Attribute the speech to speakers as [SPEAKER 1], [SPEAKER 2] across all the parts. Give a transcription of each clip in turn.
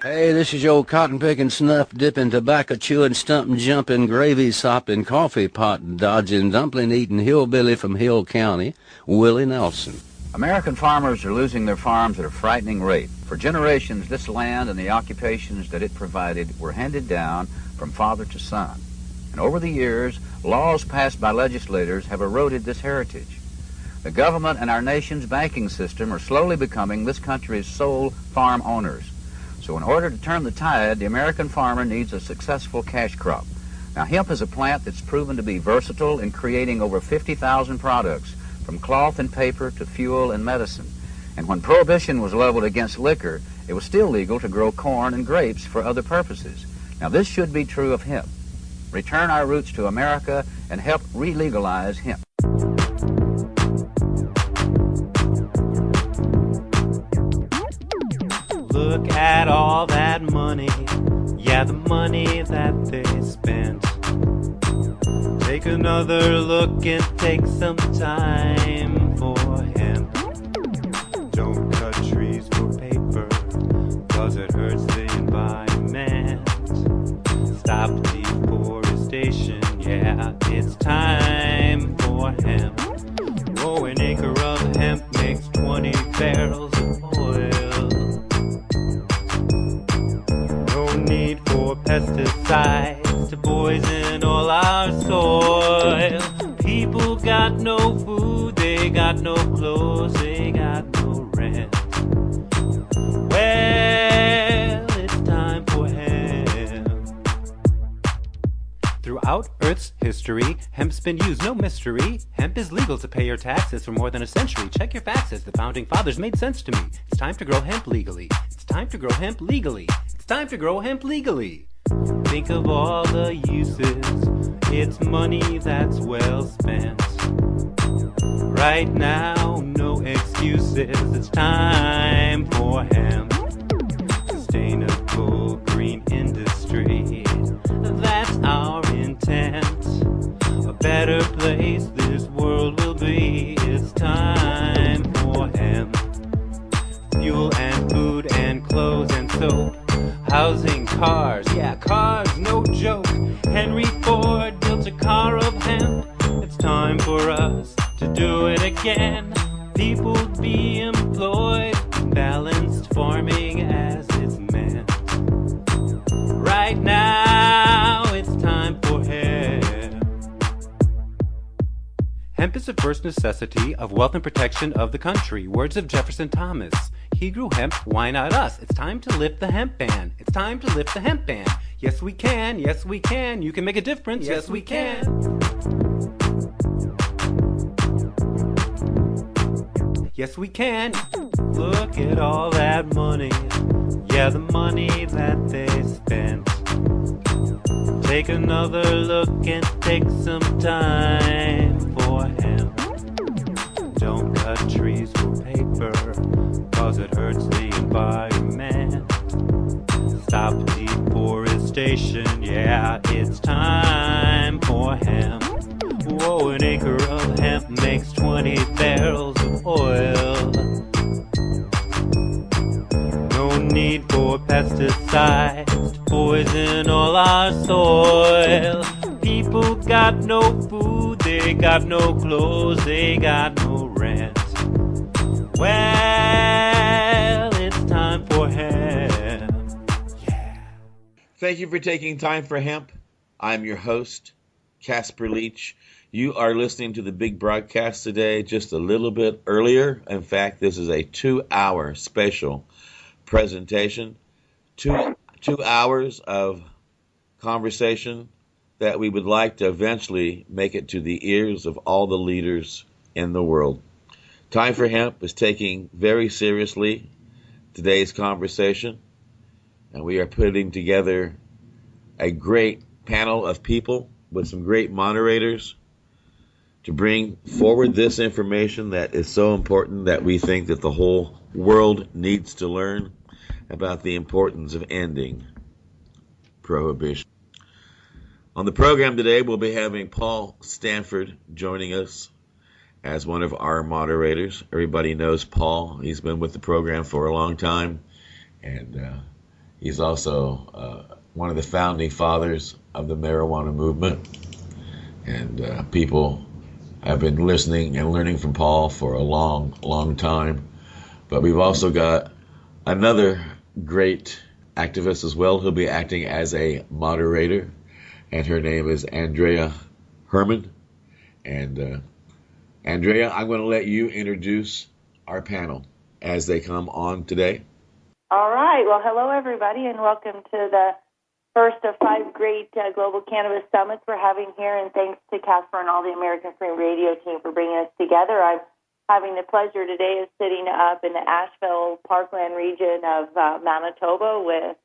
[SPEAKER 1] Hey, this is your cotton-picking, snuff-dipping, tobacco-chewing, stumping-jumping, gravy-sopping, coffee-pot dodging, dumpling-eating hillbilly from Hill County, Willie Nelson.
[SPEAKER 2] American farmers are losing their farms at a frightening rate. For generations, this land and the occupations that it provided were handed down from father to son. And over the years, laws passed by legislators have eroded this heritage. The government and our nation's banking system are slowly becoming this country's sole farm owners. So in order to turn the tide, the American farmer needs a successful cash crop. Now, hemp is a plant that's proven to be versatile in creating over 50,000 products, from cloth and paper to fuel and medicine. And when prohibition was leveled against liquor, it was still legal to grow corn and grapes for other purposes. Now, this should be true of hemp. Return our roots to America and help re-legalize hemp.
[SPEAKER 3] Look at all that money, yeah, the money that they spent. Take another look and take some time for hemp. Don't cut trees for paper, cause it hurts the environment. Stop deforestation, yeah, it's time for hemp. Oh, an acre of hemp makes 20 barrels of oil. Need for pesticides to poison all our soil. People got no food, they got no clothes, they got no rent. Well, it's time for hemp. Throughout Earth's history, hemp's been used, no mystery. Hemp is legal to pay your taxes for more than a century. Check your faxes, the founding fathers made sense to me. It's time to grow hemp legally. It's time to grow hemp legally. It's time to grow hemp legally. Think of all the uses. It's money that's well spent. Right now, no excuses. It's time for hemp. Sustainable green industry. That's our intent. A better place this world will be. It's time for hemp. Fuel and food and clothes and soap. Housing, cars, yeah, cars, no joke. Henry Ford built a car of hemp. It's time for us to do it again. People be employed, balanced farming as it's meant. Right now, it's time for hemp. Hemp is the first necessity of wealth and protection of the country. Words of Jefferson Thomas. He grew hemp, why not us? It's time to lift the hemp ban. It's time to lift the hemp ban. Yes, we can. Yes, we can. You can make a difference. Yes, we can. Yes, we can. Look at all that money. Yeah, the money that they spent. Take another look and take some time for hemp. Don't cut trees for paper, cause it hurts the environment. Stop deforestation, yeah, it's time for hemp. Whoa, an acre of hemp makes 20 barrels of oil. No need for pesticides to poison all our soil. People got no food, they got no clothes, they got no rent. Well, it's time for hemp. Yeah.
[SPEAKER 4] Thank you for taking time for hemp. I'm your host, Casper Leach. You are listening to the big broadcast today just a little bit earlier. In fact, this is a 2-hour special presentation. Two hours of conversation that we would like to eventually make it to the ears of all the leaders in the world. Time for Hemp is taking very seriously today's conversation, and we are putting together a great panel of people with some great moderators to bring forward this information that is so important that we think that the whole world needs to learn about the importance of ending prohibition. On the program today, we'll be having Paul Stanford joining us as one of our moderators. Everybody knows Paul. He's been with the program for a long time, and He's also one of the founding fathers of the marijuana movement. And people have been listening and learning from Paul for a long, long time. But we've also got another great activist as well who'll be acting as a moderator, and her name is Anndrea Hermann. And Anndrea, I'm going to let you introduce our panel as they come on today.
[SPEAKER 5] All right. Well, hello, everybody, and welcome to the first of 5 great Global Cannabis Summits we're having here, and thanks to Casper and all the American Free Radio team for bringing us together. I'm having the pleasure today of sitting up in the Asheville Parkland region of Manitoba with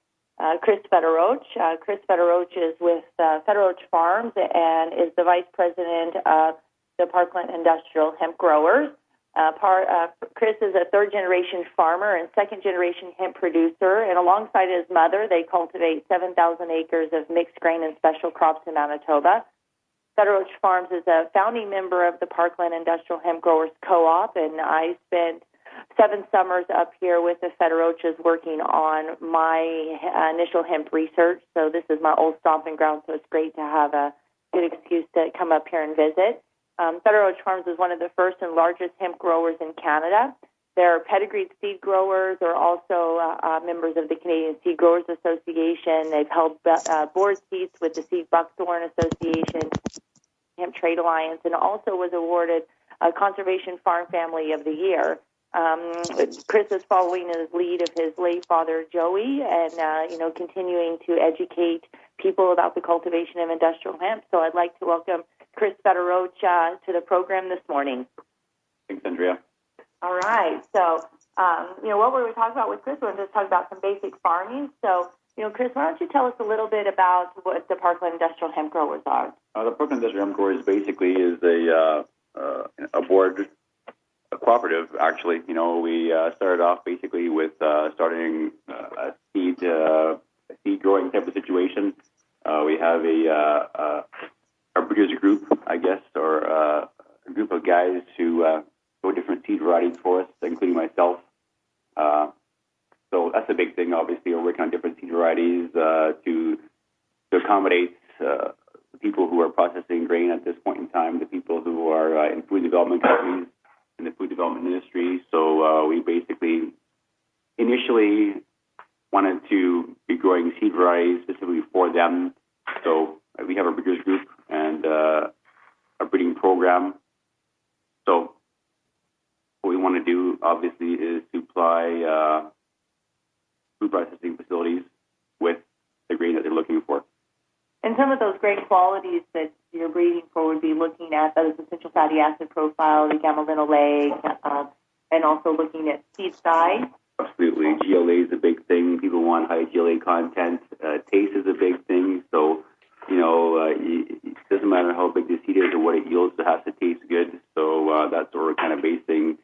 [SPEAKER 5] Chris Federowich. Chris Federowich is with Federowich Farms and is the vice president of the Parkland Industrial Hemp Growers. Chris is a third-generation farmer and second-generation hemp producer, and alongside his mother, they cultivate 7,000 acres of mixed grain and special crops in Manitoba. Federowich Farms is a founding member of the Parkland Industrial Hemp Growers Co-op, and I spent 7 summers up here with the Federowiches working on my initial hemp research, so this is my old stomping ground, so it's great to have a good excuse to come up here and visit. Federowich Farms is one of the first and largest hemp growers in Canada. They're pedigreed seed growers. They're also members of the Canadian Seed Growers Association. They've held board seats with the Seed Buckthorn Association, Hemp Trade Alliance, and also was awarded a Conservation Farm Family of the Year. Chris is following in his lead of his late father, Joey, and continuing to educate people about the cultivation of industrial hemp. So I'd like to welcome Chris Federowich to the program this morning.
[SPEAKER 6] Thanks, Anndrea.
[SPEAKER 5] All right. So, what we were talking about with Chris, we're going to talk about some basic farming. So, Chris, why don't you tell us a little bit about what the Parkland Industrial Hemp Growers are?
[SPEAKER 6] The Parkland Industrial Hemp Growers basically is a board, a cooperative, actually. We started off basically with starting a seed growing type of situation. We have a breeders group, I guess, or a group of guys who grow different seed varieties for us, including myself. So that's a big thing, obviously. We're working on different seed varieties to accommodate the people who are processing grain at this point in time, the people who are in food development companies, in the food development industry. So we basically initially wanted to be growing seed varieties specifically for them. So we have a breeders group and a breeding program. So what we want to do, obviously, is supply food processing facilities with the grain that they're looking for.
[SPEAKER 5] And some of those great qualities that you're breeding for would be looking at those essential fatty acid profile, the gamma-linolenic, and also looking at seed size.
[SPEAKER 6] Absolutely. GLA is a big thing. People want high GLA content. Taste is a big thing. So, it doesn't matter how big the seed is or what it yields, it has to taste good. So that's what we're kind of basing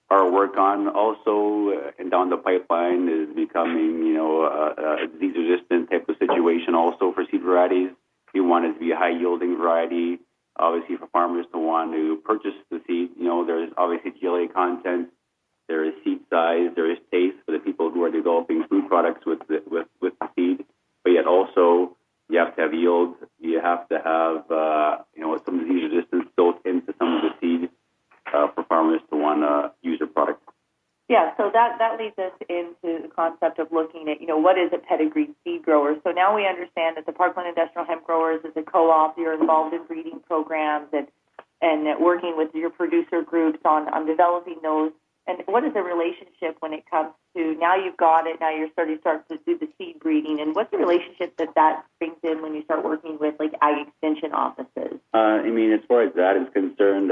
[SPEAKER 6] our work on. Also, and down the pipeline is becoming, a disease-resistant type of situation also for seed varieties. We want it to be a high-yielding variety. Obviously, for farmers to want to purchase the seed, there's obviously GLA content, there is seed size, there is taste for the people who are developing food products with the seed, but yet also you have to have yield, you have to have, some disease resistance built into some of the seed for farmers to want to use their product.
[SPEAKER 5] Yeah, so that leads us into the concept of looking at, what is a pedigreed seed grower. So now we understand that the Parkland Industrial Hemp Growers is a co-op. You're involved in breeding programs and working with your producer groups on developing those. And what is the relationship when it comes to, now you've got it, now you're starting to do the seed breeding, and what's the relationship that brings in when you start working with, like, ag extension offices?
[SPEAKER 6] As far as that is concerned,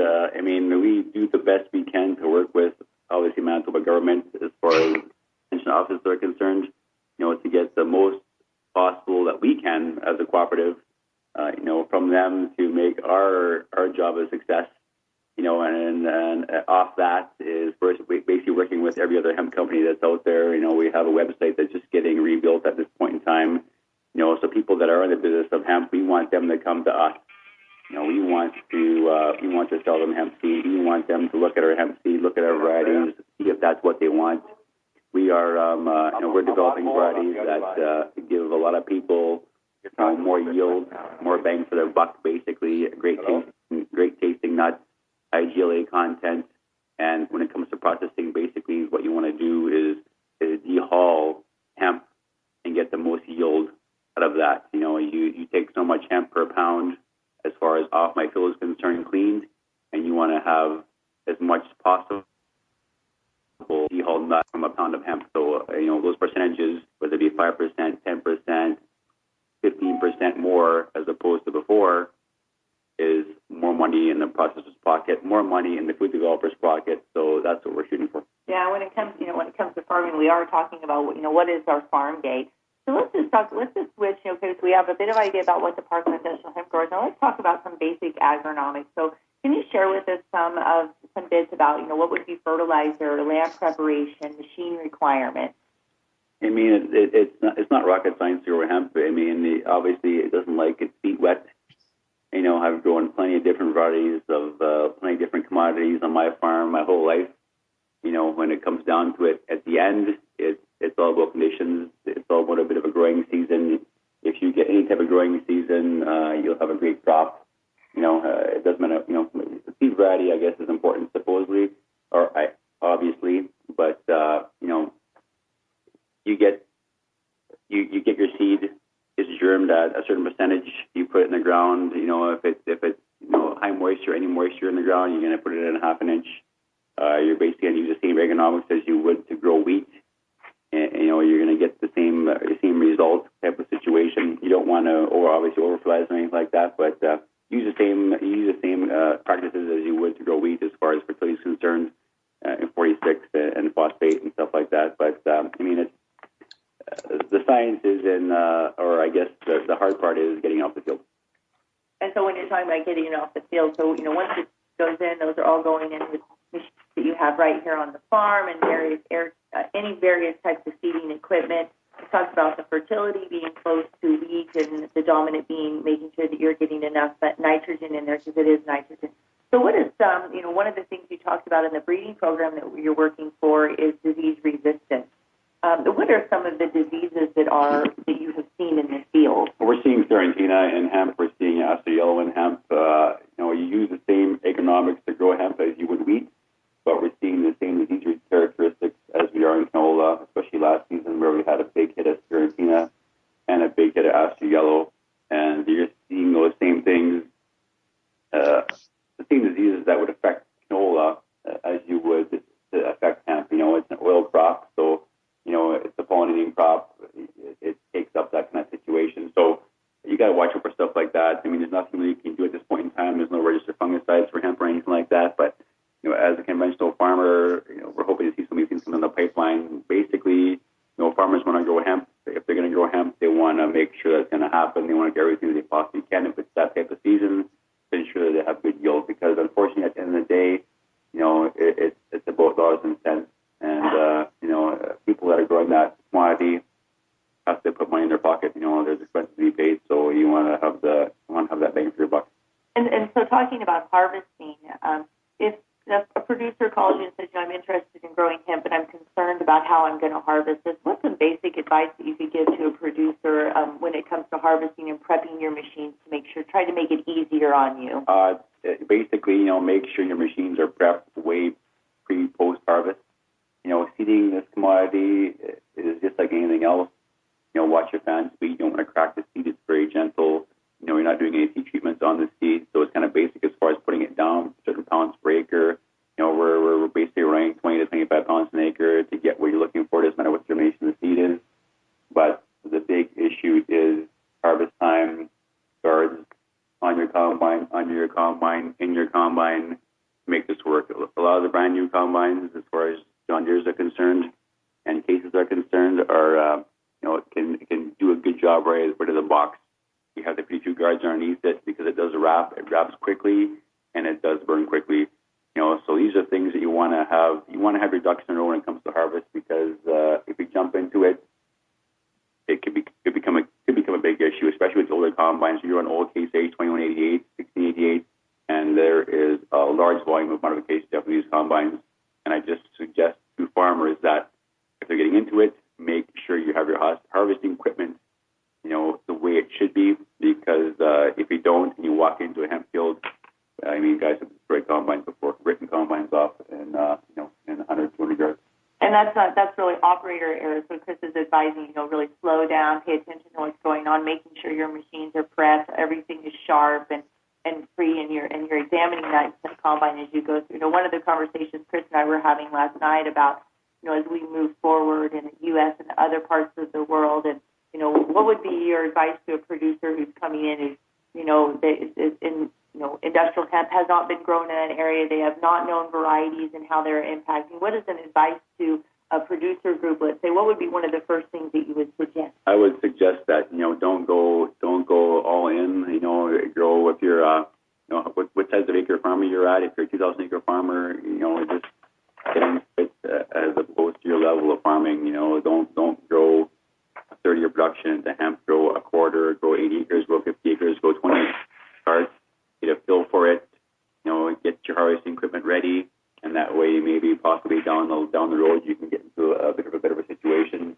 [SPEAKER 6] we do the best we can to work with, obviously, Manitoba government as far as extension offices are concerned, to get the most possible that we can as a cooperative, from them to make our job a success. And off that is basically working with every other hemp company that's out there. We have a website that's just getting rebuilt at this point in time. So people that are in the business of hemp, we want them to come to us. We want to sell them hemp seed. We want them to look at our hemp seed, look at our varieties, see if that's what they want. We are, we're developing varieties that give a lot of people more yield, more bang for their buck, basically. Great tasting nuts, high GLA content. And when it comes to processing, basically what you want to do is dehull hemp and get the most yield out of that. You take so much hemp per pound as far as off my fill is concerned cleaned, and you want to have as much as possible dehulled nut from a pound of hemp. So, those percentages, whether it be 5%, 10%, 15% more as opposed to before, is more money in the processor's pocket, more money in the food developer's pocket. So that's what we're shooting for.
[SPEAKER 5] Yeah, when it comes to farming, we are talking about what is our farm gate. So let's just switch, because we have a bit of idea about what the Park Conventional Hemp grows. Now let's talk about some basic agronomics. So can you share with us some bits about what would be fertilizer, land preparation, machine requirements?
[SPEAKER 6] I mean, it's not rocket science to grow hemp. I mean, obviously it doesn't like its feet wet. I've grown plenty of different varieties of plenty of different commodities on my farm my whole life. When it comes down to it, at the end, it's all about conditions. It's all about a bit of a growing season. If you get any type of growing season, you'll have a great crop. It doesn't matter. The seed variety, I guess, is important supposedly, or obviously, but you get your seed. It's germed at a certain percentage. You put it in the ground. If it's high moisture, any moisture in the ground, you're going to put it in a half an inch. You're basically going to use the same ergonomics as you would to grow wheat. And, you're going to get the same result type of situation. You don't want to obviously over-fertilize or anything like that, but use the same practices as you would to grow wheat as far as fertility is concerned, in 46 and phosphate and stuff like that. But it's the science is or I guess the hard part is getting off the field.
[SPEAKER 5] And so when you're talking about getting it off the field, so once it goes in, those are all going in with machines that you have right here on the farm and any various types of seeding equipment. We talked about the fertility being close to wheat and the dominant being making sure that you're getting enough nitrogen in there because it is nitrogen. So what is one of the things you talked about in the breeding program that you're working for is disease resistance. What are some of the diseases that you have seen in the field?
[SPEAKER 6] Well, we're seeing Carantina in hemp. We're seeing Aster yellow in hemp. You use the same economics to grow hemp as you would wheat, but we're seeing the same disease characteristics as we are in canola, especially last season where we had a big hit of Carantina and a big hit of Aster yellow. And you're seeing those same things, the same diseases that would affect canola as you would to affect hemp. It's an oil crop, so it's a pollinating crop. It takes up that kind of situation. So you got to watch out for stuff like that. I mean, there's nothing really you can do at this point in time. There's no registered fungicides for hemp or anything like that. But, as a conventional farmer, we're hoping to see some of these things come in the pipeline. Basically, farmers want to grow hemp. If they're going to grow hemp, they want to make sure that's going to happen. They want to get everything they possibly can if it's that type of season to ensure that they have good yield. Because unfortunately, at the end of the day, it's about dollars and cents. And, people that are growing that commodity have to put money in their pocket. There's expenses to be paid, so you want to have that bang for your buck.
[SPEAKER 5] And so talking about harvesting, if a producer calls you and says, I'm interested in growing hemp, but I'm concerned about how I'm going to harvest this, what's some basic advice that you could give to a producer when it comes to harvesting and prepping your machines to try to make it easier on you?
[SPEAKER 6] Basically, make sure your machines are prepped way post-harvest. Seeding this commodity is just like anything else. Watch your fan speed. You don't want to crack the seed. It's very gentle. You're not doing any seed treatments on the seed, so it's kind of basic as far as putting it down, certain pounds per acre. We're basically running 20 to 25 pounds an acre to get what you're looking for. It doesn't matter what germination the seed is. But the big issue is harvest time, guards on your combine, under your combine, in your combine to make this work. A lot of the brand new combines, as far as John Deere's are concerned and cases are concerned, are can do a good job right out of the box. You have to put 2 guards underneath it because it does wrap. It wraps quickly and it does burn quickly. So these are things that you want to have. You want to have your ducks in a row when it comes to harvest because if you jump into it, it could become a big issue, especially with older combines. You're on old T4H 2013-Summit-Pt-01-Hour-01, 1688, and there is a large volume of modifications to these combines. And I just suggest to farmers that if they're getting into it, make sure you have your harvesting equipment, the way it should be, because if you don't and you walk into a hemp field, guys have destroyed combines before, written combines off in 100, 200 yards.
[SPEAKER 5] And that's really operator error. So Chris is advising, really slow down, pay attention to what's going on, making sure your machines are prepped, everything is sharp and free, and you're examining that combine as you go through. One of the conversations Chris and I were having last night about, as we move forward in the U.S. and other parts of the world, and what would be your advice to a producer who's coming in industrial hemp has not been grown in an area, they have not known varieties and how they're impacting. What is an advice to a producer group? Let's say, what would be one of the first things that you would suggest?
[SPEAKER 6] I would suggest that don't go all in. Grow if you're what size of acre farmer you're at. If you're a 2,000 acre farmer, just get into it as opposed to your level of farming. Don't grow a 30-year production into hemp. Grow a quarter, grow 80 acres, grow 50 acres, grow 20 starts. Get a feel for it. Get your harvesting equipment ready, and that way maybe possibly down the road you can get into a bit of a situation.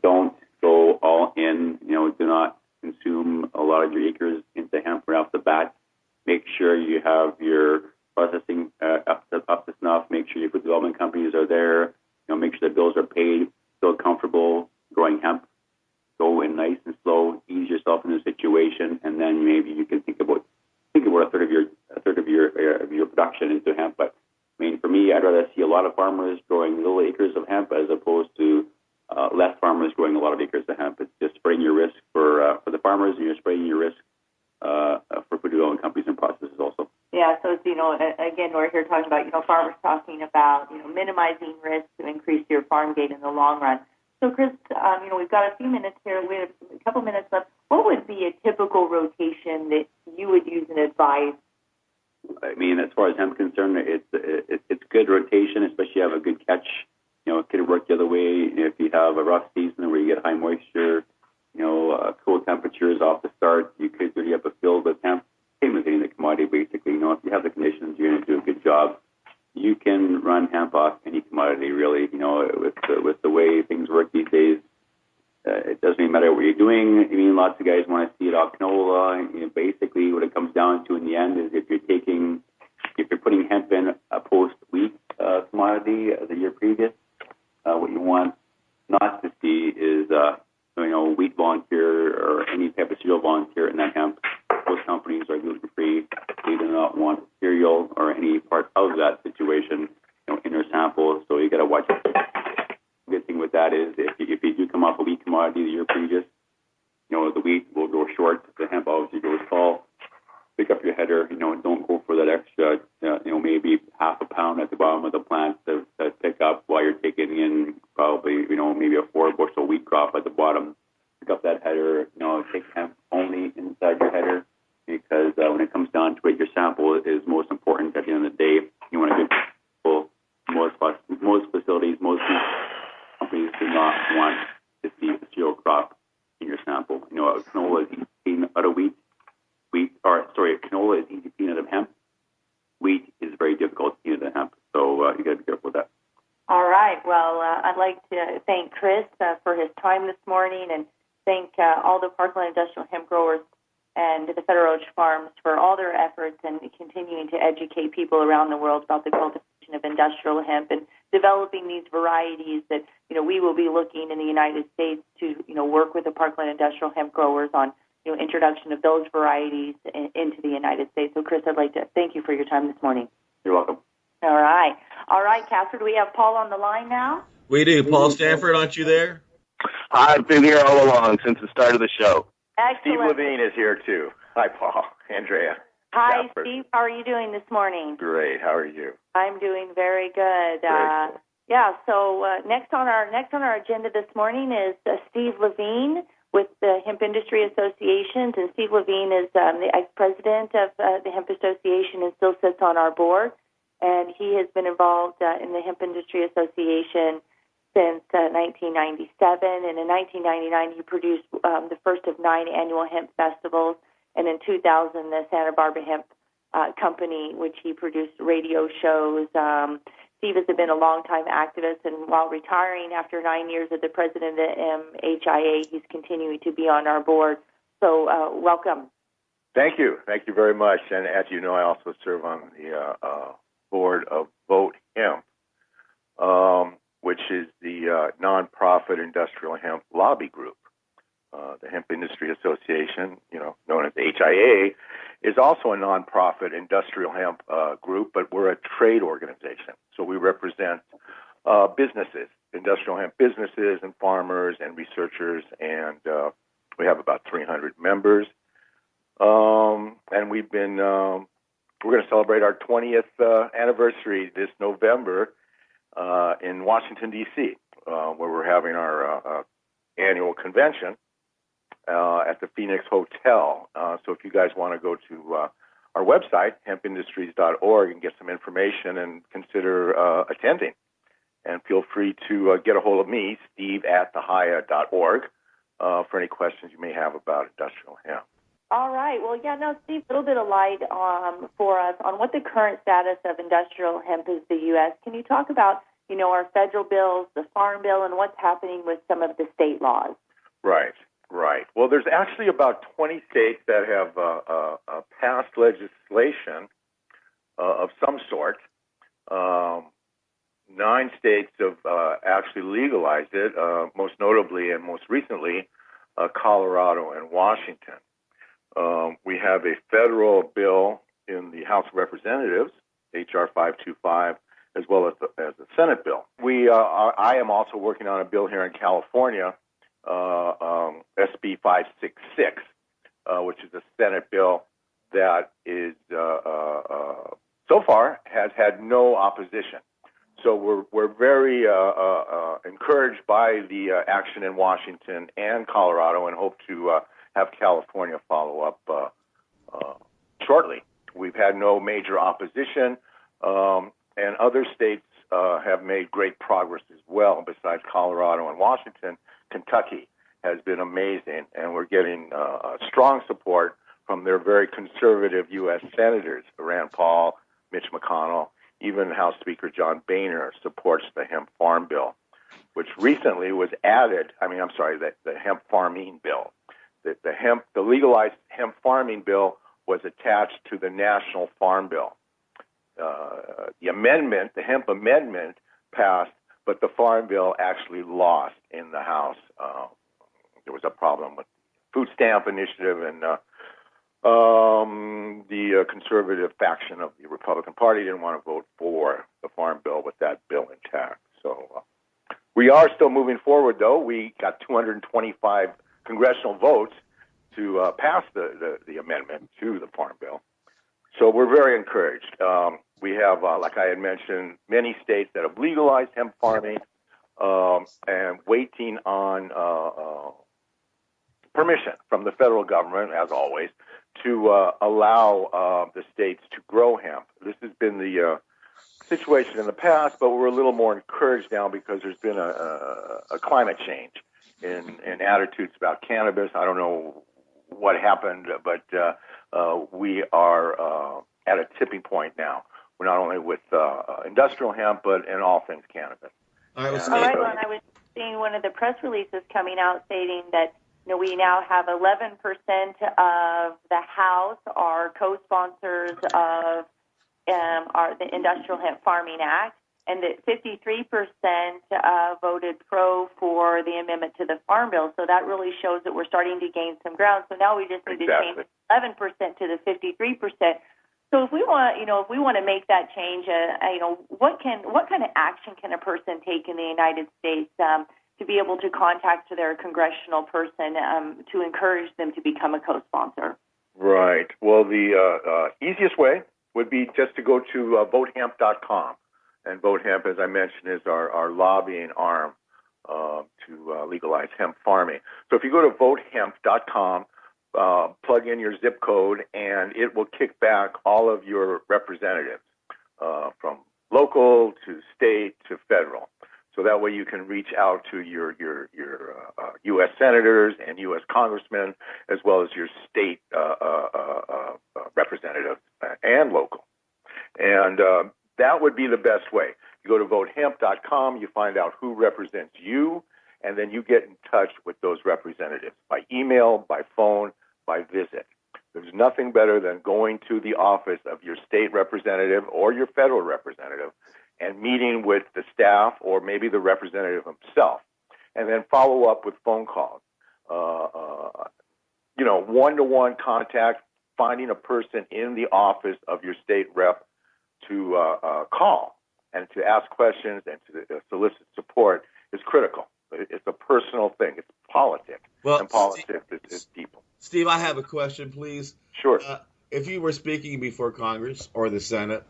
[SPEAKER 6] Don't go all in. Do not consume a lot of your acres into hemp right off the bat. Make sure you have your processing up to snuff. Make sure your food development companies are there. Make sure the bills are paid. Feel comfortable growing hemp. Go in nice and slow. Ease yourself in the situation, and then maybe you can think about a third of your production into hemp. But for me, I'd rather see a lot of farmers growing little acres of hemp as opposed to less farmers growing a lot of acres of hemp. It's just spreading your risk for the farmers, and you're spreading your risk for food development companies and processes also.
[SPEAKER 5] Yeah, so it's, again, we're here talking about, farmers talking about, minimizing risk to increase your farm gate in the long run. So, Chris, we've got a few minutes here. We have a couple minutes left. What would be a typical rotation that you would use and advise?
[SPEAKER 6] As far as hemp concerned, it's good rotation, especially if you have a good catch. It could work the other way. If you have a rough season where you get high moisture, cool temperatures off the start, you could really have a field with hemp. Same as any of the commodity, basically. If you have the conditions, you're going to do a good job. You can run hemp off any commodity, really. With the way things work these days, it doesn't even matter what you're doing. Lots of guys want to see it off canola. Basically, what it comes down to in the end is if you're putting hemp in a post-wheat commodity the year previous, what you want not to see is wheat volunteer or any type of cereal volunteer in that hemp. Most companies are gluten-free. They do not want cereal or any part of that situation in their sample, so you got to watch it. The good thing with that is if you do come off a wheat commodity the year previous, the wheat will grow short, the hemp obviously grows tall. Pick up your header, don't go for that extra, maybe half a pound at the bottom of the plant to pick up while you're taking in probably, maybe a 4-bushel wheat crop at the bottom. Pick up that header, take hemp only inside your header, because when it comes down to it, your sample is most important at the end of the day. You want a good sample. Most facilities, most companies do not want to see the cereal crop in your sample. Canola is easy to clean out of wheat. Canola is easy to clean out of hemp. Wheat is very difficult to clean out of hemp, so you got to be careful with that.
[SPEAKER 5] All right. Well, I'd like to thank Chris for his time this morning, and thank all the Parkland Industrial Hemp Growers and the Federowich Farms for all their efforts and continuing to educate people around the world about the cultivation of industrial hemp and developing these varieties that, we will be looking in the United States to, work with the Parkland Industrial Hemp Growers on, introduction of those varieties into the United States. So, Chris, I'd like to thank you for your time this morning.
[SPEAKER 6] You're welcome.
[SPEAKER 5] All right. Casper, do we have Paul on the line now?
[SPEAKER 4] We do. Paul Stanford, aren't you there?
[SPEAKER 7] I've been here all along since the start of the show.
[SPEAKER 5] Excellent.
[SPEAKER 8] Steve Levine is here, too. Hi, Paul. Anndrea.
[SPEAKER 5] Hi,
[SPEAKER 8] Jasper.
[SPEAKER 5] Steve. How are you doing this morning?
[SPEAKER 8] Great. How are you?
[SPEAKER 5] I'm doing very good.
[SPEAKER 8] Very cool.
[SPEAKER 5] So next on our agenda this morning is Steve Levine with the Hemp Industry Associations, and Steve Levine is the ex-president of the Hemp Association and still sits on our board, and he has been involved in the Hemp Industry Association since 1997, and in 1999 he produced the first of 9 annual hemp festivals, and in 2000 the Santa Barbara Hemp Company, which he produced radio shows, Steve has been a longtime activist, and while retiring after 9 years as the president of MHIA, he's continuing to be on our board. So welcome.
[SPEAKER 8] Thank you. Thank you very much. And as you know, I also serve on the board of Vote Hemp, which is the nonprofit industrial hemp lobby group. The Hemp Industry Association, known as HIA, is also a nonprofit industrial hemp group, but we're a trade organization. So we represent businesses, industrial hemp businesses and farmers and researchers, and we have about 300 members. And we're going to celebrate our 20th anniversary this November in Washington, D.C., where we're having our annual convention at the Phoenix Hotel. So if you guys want to go to our website, hempindustries.org, and get some information and consider attending. And feel free to get a hold of me, steve@thehia.org, for any questions you may have about industrial hemp.
[SPEAKER 5] All right. Well, now, Steve, a little bit of light for us on what the current status of industrial hemp is in the U.S. Can you talk about, our federal bills, the Farm Bill, and what's happening with some of the state laws?
[SPEAKER 8] Right. Well, there's actually about 20 states that have passed legislation of some sort. 9 states have actually legalized it, most notably and most recently Colorado and Washington. We have a federal bill in the House of Representatives, H.R. 525, as well as the Senate bill. I am also working on a bill here in California, SB 566, which is a Senate bill that is so far has had no opposition. So we're very encouraged by the action in Washington and Colorado, and hope to have California follow up shortly. We've had no major opposition, and other states have made great progress as well. Besides Colorado and Washington, Kentucky has been amazing, and we're getting strong support from their very conservative U.S. senators, Rand Paul, Mitch McConnell. Even House Speaker John Boehner supports the hemp farm bill, which recently was added. The hemp farming bill. The legalized hemp farming bill was attached to the National Farm Bill. The hemp amendment passed, but the farm bill actually lost in the House. There was a problem with the food stamp initiative, and the conservative faction of the Republican Party didn't want to vote for the farm bill with that bill intact. So we are still moving forward, though. We got 225 congressional votes to pass the amendment to the farm bill. So we're very encouraged. We have, like I had mentioned, many states that have legalized hemp farming and waiting on permission from the federal government, as always, to allow the states to grow hemp. This has been the situation in the past, but we're a little more encouraged now because there's been a climate change in attitudes about cannabis. I don't know what happened, but we are at a tipping point now. We're not only with industrial hemp, but in all things cannabis.
[SPEAKER 5] All right, well, and I was seeing one of the press releases coming out stating that we now have 11% of the House are co-sponsors of the Industrial Hemp Farming Act, and that 53% voted pro for the amendment to the Farm Bill. So that really shows that we're starting to gain some ground. So now we just need to change 11% to the 53%. So if we want to make that change, what kind of action can a person take in the United States to be able to contact their congressional person to encourage them to become a co-sponsor?
[SPEAKER 8] Right. Well, the easiest way would be just to go to votehemp.com. And Vote Hemp, as I mentioned, is our lobbying arm to legalize hemp farming. So if you go to votehemp.com, plug in your zip code, and it will kick back all of your representatives from local to state to federal. So that way you can reach out to your U.S. senators and U.S. congressmen, as well as your state representatives and local. And that would be the best way. You go to votehemp.com, you find out who represents you, and then you get in touch with those representatives by email, by phone, by visit. There's nothing better than going to the office of your state representative or your federal representative and meeting with the staff or maybe the representative himself, and then follow up with phone calls. One-to-one contact, finding a person in the office of your state rep to call and to ask questions and to solicit support is critical. It's a personal thing. It's politics.
[SPEAKER 4] Well,
[SPEAKER 8] and politics is people.
[SPEAKER 4] Steve, I have a question, please.
[SPEAKER 8] Sure.
[SPEAKER 4] If you were speaking before Congress or the Senate,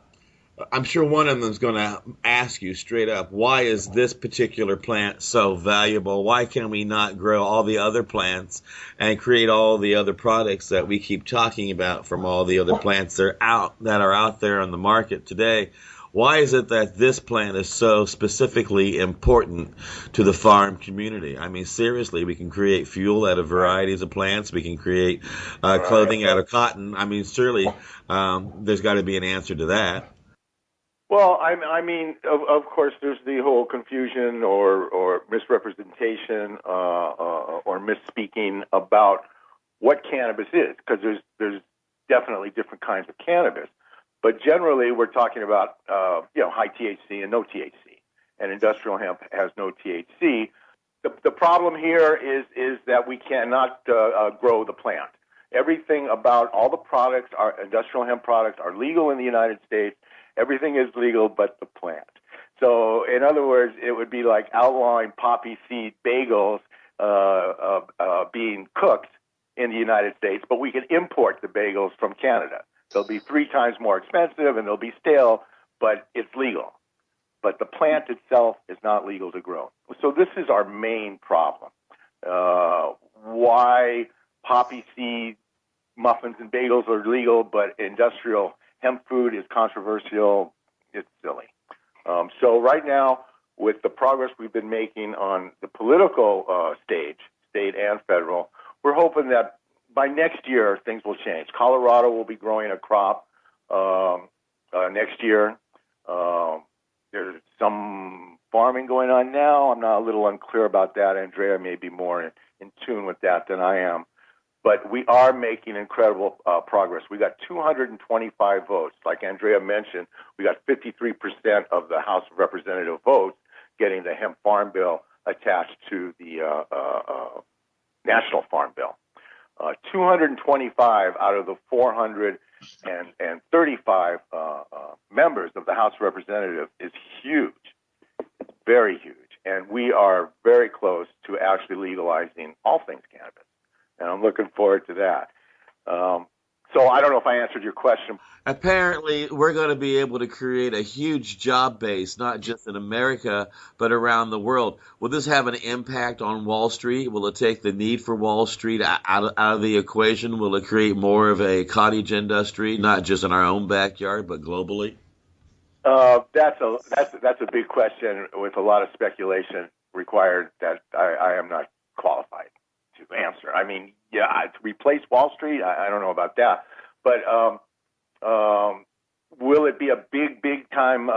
[SPEAKER 4] I'm sure one of them is going to ask you straight up, why is this particular plant so valuable? Why can we not grow all the other plants and create all the other products that we keep talking about from all the other plants that are out there on the market today? Why is it that this plant is so specifically important to the farm community? I mean, seriously, we can create fuel out of varieties of plants. We can create clothing out of cotton. I mean, surely there's got to be an answer to that.
[SPEAKER 8] Well, I mean, of course, there's the whole confusion or misrepresentation or misspeaking about what cannabis is, because there's definitely different kinds of cannabis. But generally, we're talking about high THC and no THC, and industrial hemp has no THC. The problem here is that we cannot grow the plant. Everything about all the products, our industrial hemp products, are legal in the United States. Everything is legal but the plant. So, in other words, it would be like outlawing poppy seed bagels being cooked in the United States, but we can import the bagels from Canada. They'll be 3 times more expensive and they'll be stale, but it's legal. But the plant itself is not legal to grow. So this is our main problem. Why poppy seed muffins and bagels are legal, but industrial hemp food is controversial? It's silly. So right now, with the progress we've been making on the political stage, state and federal, we're hoping that by next year things will change. Colorado will be growing a crop next year. There's some farming going on now. I'm not a little unclear about that. Anndrea may be more in tune with that than I am. But we are making incredible progress. We got 225 votes. Like Anndrea mentioned, we got 53% of the House of Representative votes getting the hemp farm bill attached to the National Farm Bill. 225 out of the 435 members of the House of Representatives is huge. It's very huge. And we are very close to actually legalizing all things cannabis. And I'm looking forward to that. So I don't know if I answered your question.
[SPEAKER 4] Apparently, we're going to be able to create a huge job base, not just in America, but around the world. Will this have an impact on Wall Street? Will it take the need for Wall Street out of the equation? Will it create more of a cottage industry, not just in our own backyard, but globally?
[SPEAKER 8] That's a big question with a lot of speculation required that I am not qualified to answer. I mean, to replace Wall Street, I don't know about that. But will it be a big time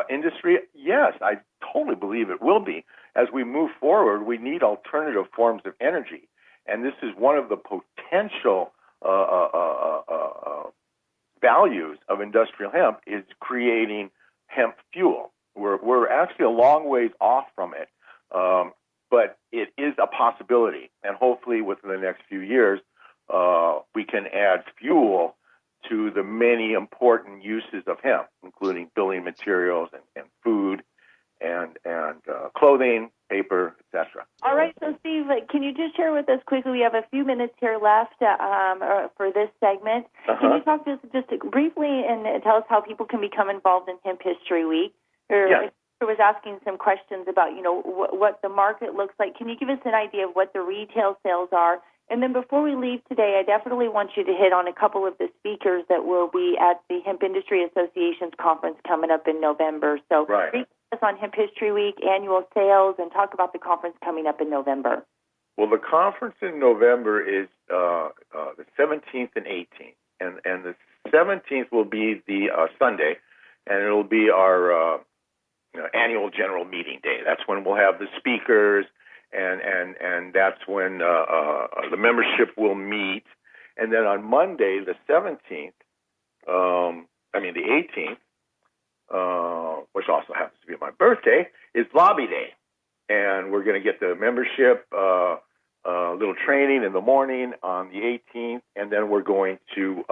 [SPEAKER 8] industry? Yes, I totally believe it will be. As we move forward, we need alternative forms of energy. And this is one of the potential values of industrial hemp, is creating hemp fuel. We're actually a long ways off from it. But it is a possibility, and hopefully within the next few years, we can add fuel to the many important uses of hemp, including building materials and food and clothing, paper, etc.
[SPEAKER 5] All right, so Steve, can you just share with us quickly? We have a few minutes here left for this segment. Can you talk to us just briefly and tell us how people can become involved in Hemp History Week?
[SPEAKER 8] Yes.
[SPEAKER 5] I was asking some questions about, what the market looks like. Can you give us an idea of what the retail sales are? And then before we leave today, I definitely want you to hit on a couple of the speakers that will be at the Hemp Industry Association's conference coming up in November. So brief us on Hemp History Week, annual sales, and talk about the conference coming up in November.
[SPEAKER 8] Well, the conference in November is the 17th and 18th. And the 17th will be the Sunday, and it'll be our annual general meeting day. That's when we'll have the speakers, and that's when the membership will meet. And then on Monday, the 17th, the 18th, which also happens to be my birthday, is Lobby Day. And we're going to get the membership little training in the morning on the 18th, and then we're going to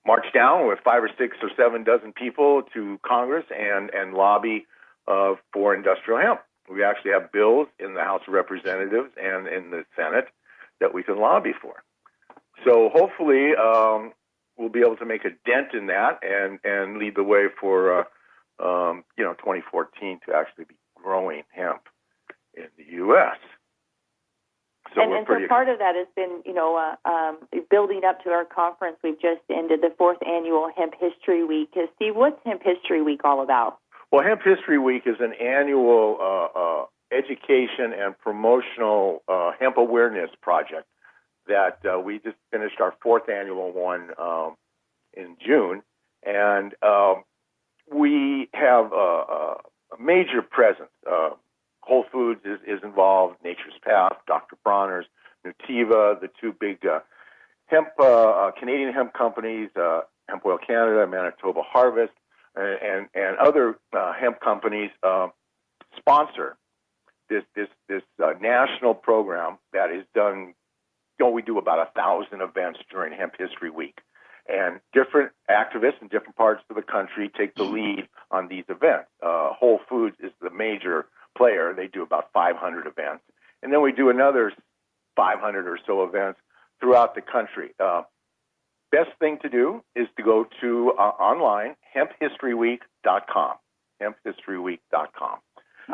[SPEAKER 8] march down with 5 or 6 or 7 dozen people to Congress and lobby for industrial hemp. We actually have bills in the House of Representatives and in the Senate that we can lobby for. So hopefully we'll be able to make a dent in that and lead the way for 2014 to actually be growing hemp in the U.S. So
[SPEAKER 5] part of that has been, building up to our conference. We've just ended the 4th annual Hemp History Week. Steve, what's Hemp History Week all about?
[SPEAKER 8] Well, Hemp History Week is an annual education and promotional hemp awareness project that we just finished our 4th annual one in June. And we have a major presence. Whole Foods is involved, Nature's Path, Dr. Bronner's, Nutiva, the 2 big hemp Canadian hemp companies, Hemp Oil Canada, Manitoba Harvest, and other hemp companies sponsor this national program that is done. We do about 1,000 events during Hemp History Week, and different activists in different parts of the country take the lead on these events. Whole Foods is the major player. They do about 500 events, and then we do another 500 or so events throughout the country. Best thing to do is to go to online, hemphistoryweek.com, hemphistoryweek.com.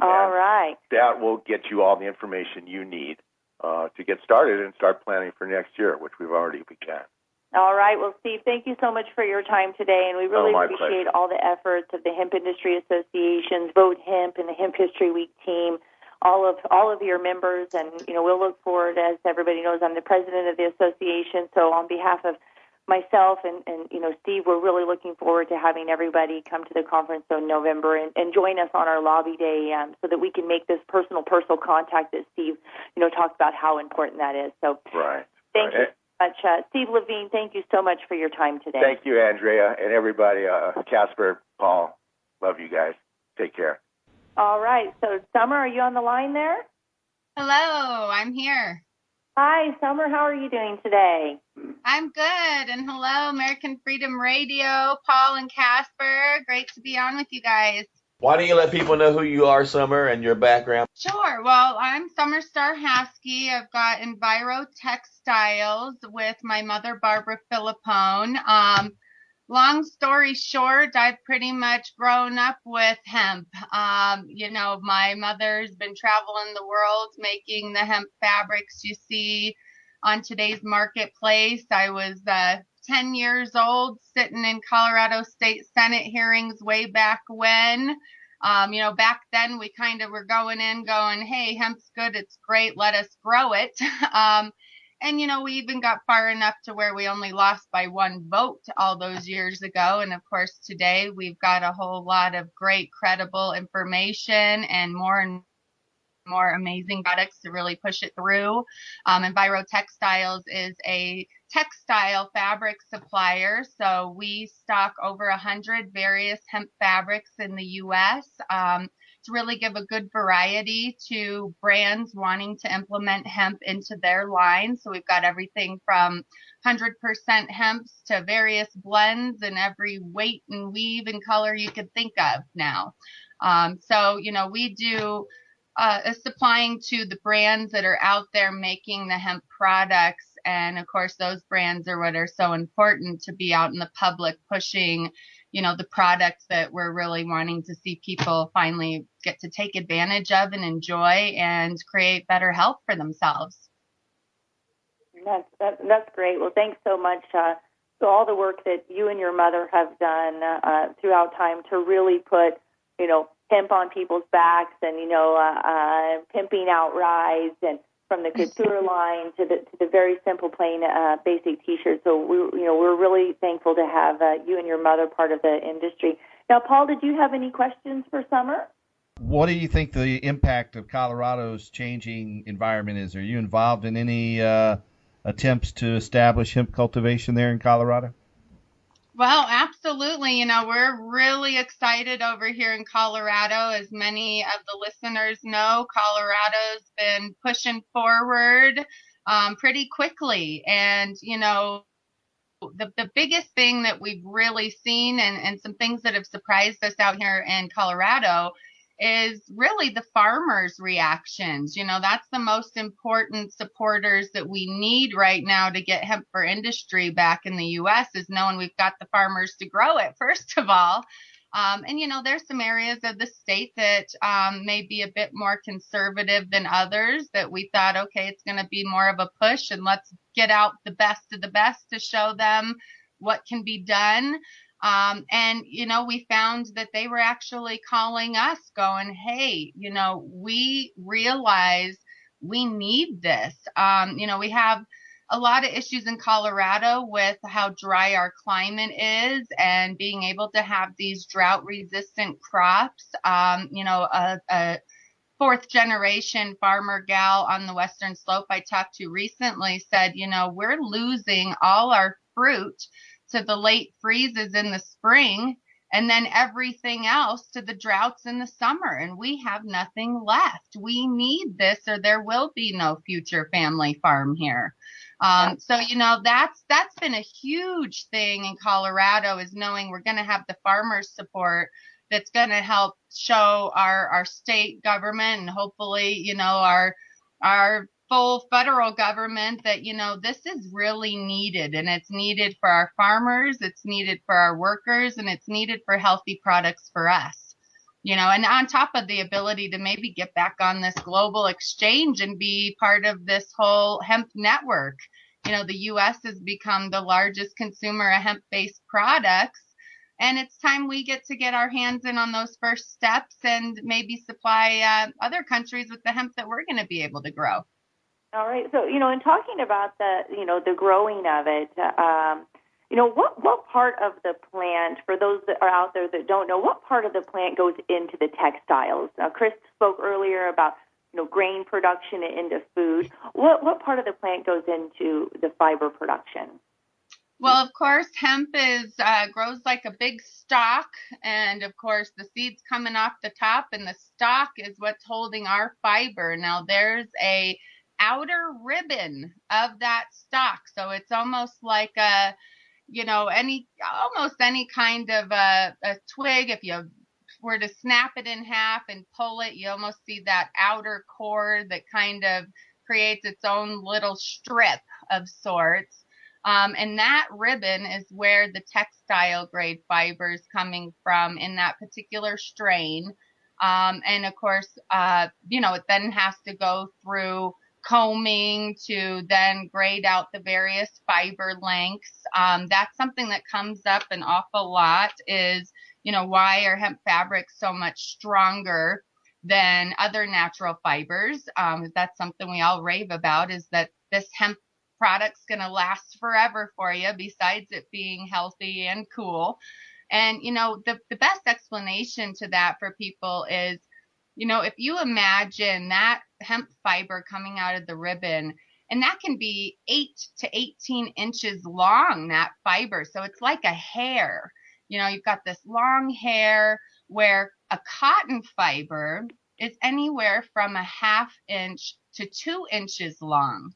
[SPEAKER 5] All right.
[SPEAKER 8] That will get you all the information you need to get started and start planning for next year, which we've already begun.
[SPEAKER 5] All right. Well, Steve, thank you so much for your time today, and we really appreciate all the efforts of the Hemp Industry Associations, Vote Hemp, and the Hemp History Week team, all of your members, and we'll look forward. As everybody knows, I'm the president of the association, so on behalf of myself and Steve, we're really looking forward to having everybody come to the conference in November and join us on our lobby day so that we can make this personal contact that Steve talked about how important that is. So thank you so much. Steve Levine, thank you so much for your time today.
[SPEAKER 8] Thank you, Anndrea, and everybody. Casper, Paul, love you guys. Take care.
[SPEAKER 5] All right. So, Summer, are you on the line there?
[SPEAKER 9] Hello, I'm here.
[SPEAKER 5] Hi, Summer. How are you doing today?
[SPEAKER 9] I'm good. And hello, American Freedom Radio, Paul and Casper. Great to be on with you guys.
[SPEAKER 4] Why don't you let people know who you are, Summer, and your background?
[SPEAKER 9] Sure. Well, I'm Summer Star Haeske. I've got Enviro Textiles with my mother, Barbara Philippone. Long story short, I've pretty much grown up with hemp. My mother's been traveling the world making the hemp fabrics you see on today's marketplace. I was 10 years old sitting in Colorado State Senate hearings way back when. Back then we kind of were going, hey, hemp's good, it's great, let us grow it. And, we even got far enough to where we only lost by 1 vote all those years ago. And, of course, today we've got a whole lot of great, credible information and more amazing products to really push it through. Enviro Textiles is a textile fabric supplier. So we stock over 100 various hemp fabrics in the U.S. To really give a good variety to brands wanting to implement hemp into their line. So we've got everything from 100% hemps to various blends and every weight and weave and color you could think of now. We do supplying to the brands that are out there making the hemp products. And of course, those brands are what are so important to be out in the public pushing, the products that we're really wanting to see people finally get to take advantage of and enjoy and create better health for themselves.
[SPEAKER 5] That's great. Well, thanks so much. So all the work that you and your mother have done throughout time to really put, hemp on people's backs and, pimping out rides and from the couture line to the very simple, plain, basic T-shirt. So we're really thankful to have you and your mother part of the industry. Now, Paul, did you have any questions for Summer?
[SPEAKER 10] What do you think the impact of Colorado's changing environment is? Are you involved in any attempts to establish hemp cultivation there in Colorado?
[SPEAKER 9] Well, absolutely. We're really excited over here in Colorado. As many of the listeners know, Colorado's been pushing forward pretty quickly. And, the biggest thing that we've really seen and some things that have surprised us out here in Colorado is really the farmers' reactions. That's the most important supporters that we need right now to get hemp for industry back in the U.S. is knowing we've got the farmers to grow it, first of all. And there's some areas of the state that may be a bit more conservative than others that we thought, okay, it's going to be more of a push and let's get out the best of the best to show them what can be done. And we found that they were actually calling us going, hey, we realize we need this. We have a lot of issues in Colorado with how dry our climate is and being able to have these drought resistant crops. A fourth generation farmer gal on the Western Slope I talked to recently said, we're losing all our fruit to the late freezes in the spring and then everything else to the droughts in the summer. And we have nothing left. We need this or there will be no future family farm here. So, that's been a huge thing in Colorado is knowing we're going to have the farmers support that's going to help show our state government and hopefully, our full federal government that, this is really needed and it's needed for our farmers, it's needed for our workers, and it's needed for healthy products for us. And on top of the ability to maybe get back on this global exchange and be part of this whole hemp network. The U.S. has become the largest consumer of hemp-based products, and it's time we get our hands in on those first steps and maybe supply other countries with the hemp that we're going to be able to grow.
[SPEAKER 5] All right. So, in talking about the growing of it, what part of the plant, for those that are out there that don't know, what part of the plant goes into the textiles? Chris spoke earlier about, grain production into food. What part of the plant goes into the fiber production?
[SPEAKER 9] Well, of course, hemp grows like a big stalk, and of course, the seeds coming off the top, and the stalk is what's holding our fiber. Now, there's a outer ribbon of that stalk, so it's almost like almost any kind of a twig. If you were to snap it in half and pull it, you almost see that outer core that kind of creates its own little strip of sorts. And that ribbon is where the textile grade fiber is coming from in that particular strain. And of course, it then has to go through combing to then grade out the various fiber lengths. That's something that comes up an awful lot is, why are hemp fabrics so much stronger than other natural fibers? That's something we all rave about, is that this hemp product's going to last forever for you, besides it being healthy and cool. And, the best explanation to that for people is, if you imagine that hemp fiber coming out of the ribbon, and that can be 8 to 18 inches long, that fiber. So it's like a hair. You've got this long hair, where a cotton fiber is anywhere from a 1/2 inch to 2 inches long.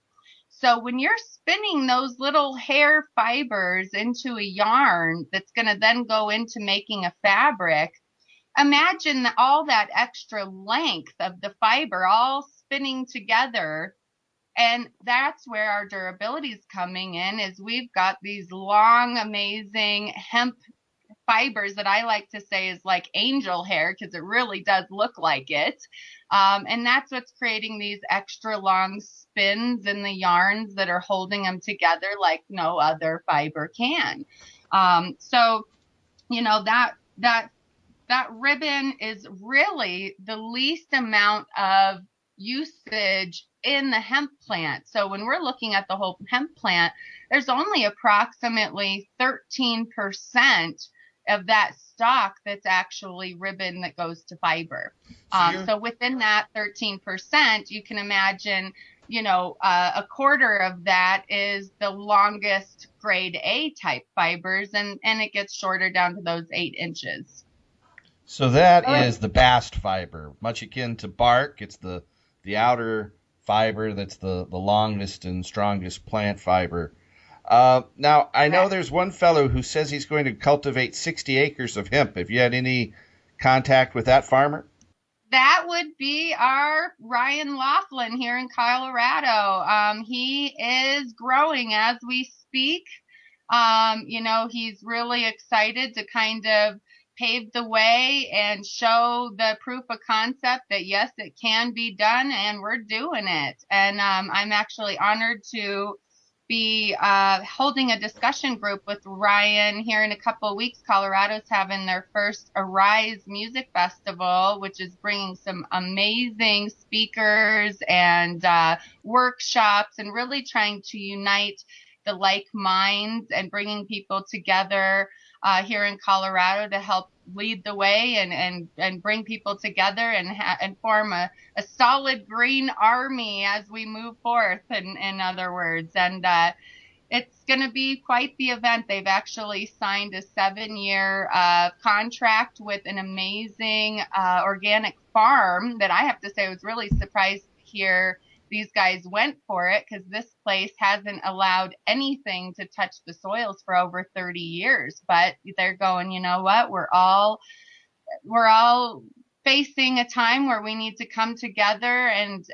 [SPEAKER 9] So when you're spinning those little hair fibers into a yarn that's going to then go into making a fabric, imagine all that extra length of the fiber all spinning together. And that's where our durability is coming in, is we've got these long, amazing hemp fibers that I like to say is like angel hair, because it really does look like it. And that's what's creating these extra long spins in the yarns that are holding them together like no other fiber can. So, that ribbon is really the least amount of usage in the hemp plant. So when we're looking at the whole hemp plant, there's only approximately 13% of that stalk that's actually ribbon that goes to fiber. So within that 13%, you can imagine, a quarter of that is the longest grade A type fibers, and it gets shorter down to those 8 inches.
[SPEAKER 10] So that is the bast fiber, much akin to bark. It's the outer fiber that's the longest and strongest plant fiber. Now, I know there's one fellow who says he's going to cultivate 60 acres of hemp. Have you had any contact with that farmer?
[SPEAKER 9] That would be our Ryan Laughlin here in Colorado. He is growing as we speak. He's really excited to kind of pave the way and show the proof of concept that, yes, it can be done, and we're doing it. And I'm actually honored to be holding a discussion group with Ryan here in a couple of weeks. Colorado's having their first Arise Music Festival, which is bringing some amazing speakers and workshops, and really trying to unite the like minds and bringing people together here in Colorado to help lead the way and bring people together and form a solid green army as we move forth, in other words. And it's going to be quite the event. They've actually signed a 7-year contract with an amazing organic farm that I have to say I was really surprised to hear these guys went for it, because this place hasn't allowed anything to touch the soils for over 30 years. But they're going, you know what? We're all facing a time where we need to come together and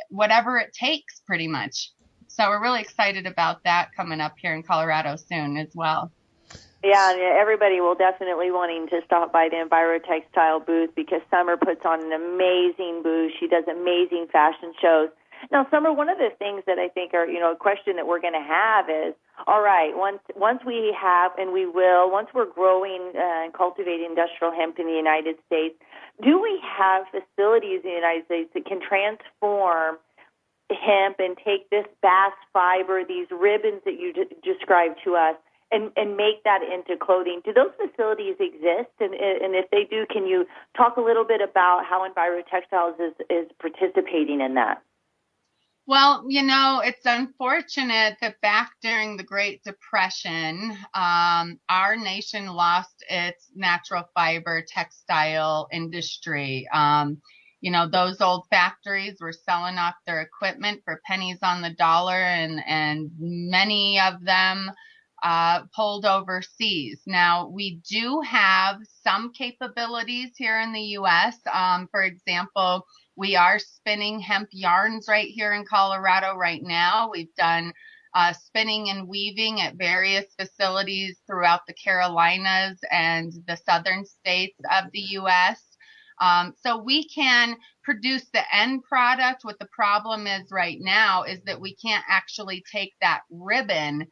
[SPEAKER 9] whatever it takes, pretty much. So we're really excited about that coming up here in Colorado soon as well.
[SPEAKER 5] Yeah, and everybody will definitely wanting to stop by the EnviroTextile booth, because Summer puts on an amazing booth. She does amazing fashion shows. Now, Summer, one of the things that I think are, a question that we're going to have is, all right, once we have, and we will, once we're growing and cultivating industrial hemp in the United States, do we have facilities in the United States that can transform hemp and take this bast fiber, these ribbons that you described to us, and make that into clothing? Do those facilities exist? And if they do, can you talk a little bit about how EnviroTextiles is participating in that?
[SPEAKER 9] Well, it's unfortunate that back during the Great Depression, our nation lost its natural fiber textile industry. Those old factories were selling off their equipment for pennies on the dollar, and many of them pulled overseas. Now, we do have some capabilities here in the U.S. For example, we are spinning hemp yarns right here in Colorado right now. We've done spinning and weaving at various facilities throughout the Carolinas and the southern states of the U.S. So we can produce the end product. What the problem is right now is that we can't actually take that ribbon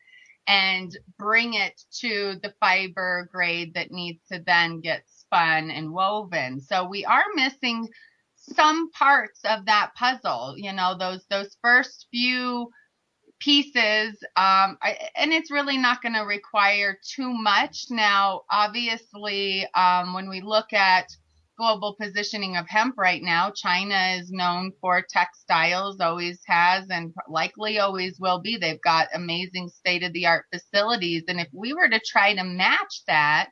[SPEAKER 9] and bring it to the fiber grade that needs to then get spun and woven. So we are missing some parts of that puzzle, those first few pieces, and it's really not going to require too much. Now, obviously, when we look at global positioning of hemp right now, China is known for textiles, always has, and likely always will be. They've got amazing state-of-the-art facilities, and if we were to try to match that,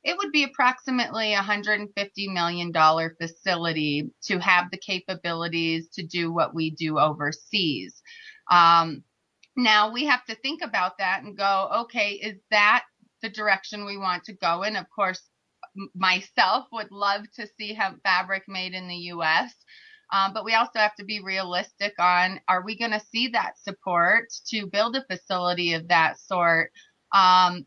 [SPEAKER 9] it would be approximately $150 million facility to have the capabilities to do what we do overseas. Now, we have to think about that and go, okay, is that the direction we want to go in? Of course, myself would love to see hemp fabric made in the U.S., but we also have to be realistic on, are we going to see that support to build a facility of that sort? And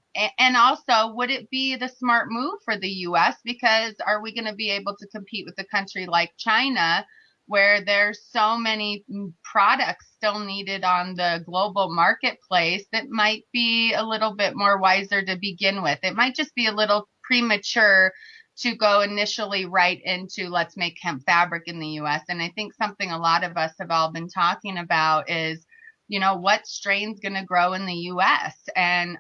[SPEAKER 9] also, would it be the smart move for the U.S.? Because are we going to be able to compete with a country like China, where there's so many products still needed on the global marketplace that might be a little bit more wiser to begin with? It might just be a little premature to go initially right into let's make hemp fabric in the U.S. And I think something a lot of us have all been talking about is, what strain's going to grow in the U.S. And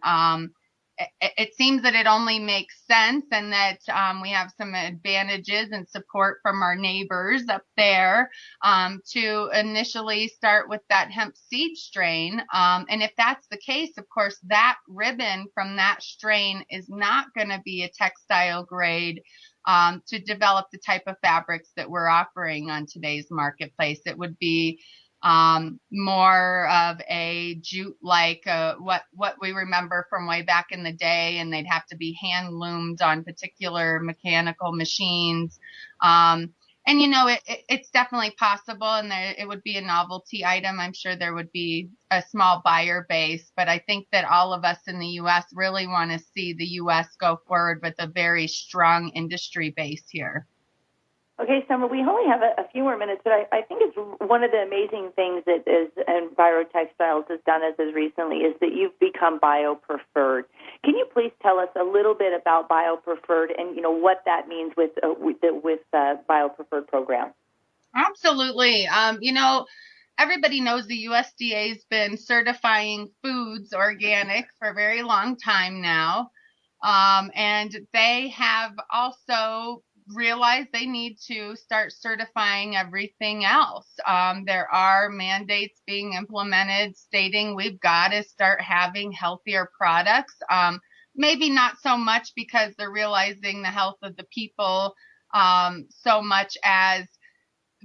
[SPEAKER 9] it seems that it only makes sense, and that we have some advantages and support from our neighbors up there to initially start with that hemp seed strain. And if that's the case, of course, that ribbon from that strain is not going to be a textile grade to develop the type of fabrics that we're offering on today's marketplace. It would be more of a jute, like what we remember from way back in the day, and they'd have to be hand loomed on particular mechanical machines. And it's definitely possible, and it would be a novelty item. I'm sure there would be a small buyer base, but I think that all of us in the U.S. really want to see the U.S. go forward with a very strong industry base here.
[SPEAKER 5] Okay, Summer, we only have a few more minutes, but I think it's one of the amazing things that EnviroTextiles has done as recently is that you've become bio-preferred. Can you please tell us a little bit about bio-preferred and what that means with the bio-preferred program?
[SPEAKER 9] Absolutely. Everybody knows the USDA's been certifying foods organic for a very long time now, and they have also realize they need to start certifying everything else. There are mandates being implemented stating we've got to start having healthier products. Maybe not so much because they're realizing the health of the people so much as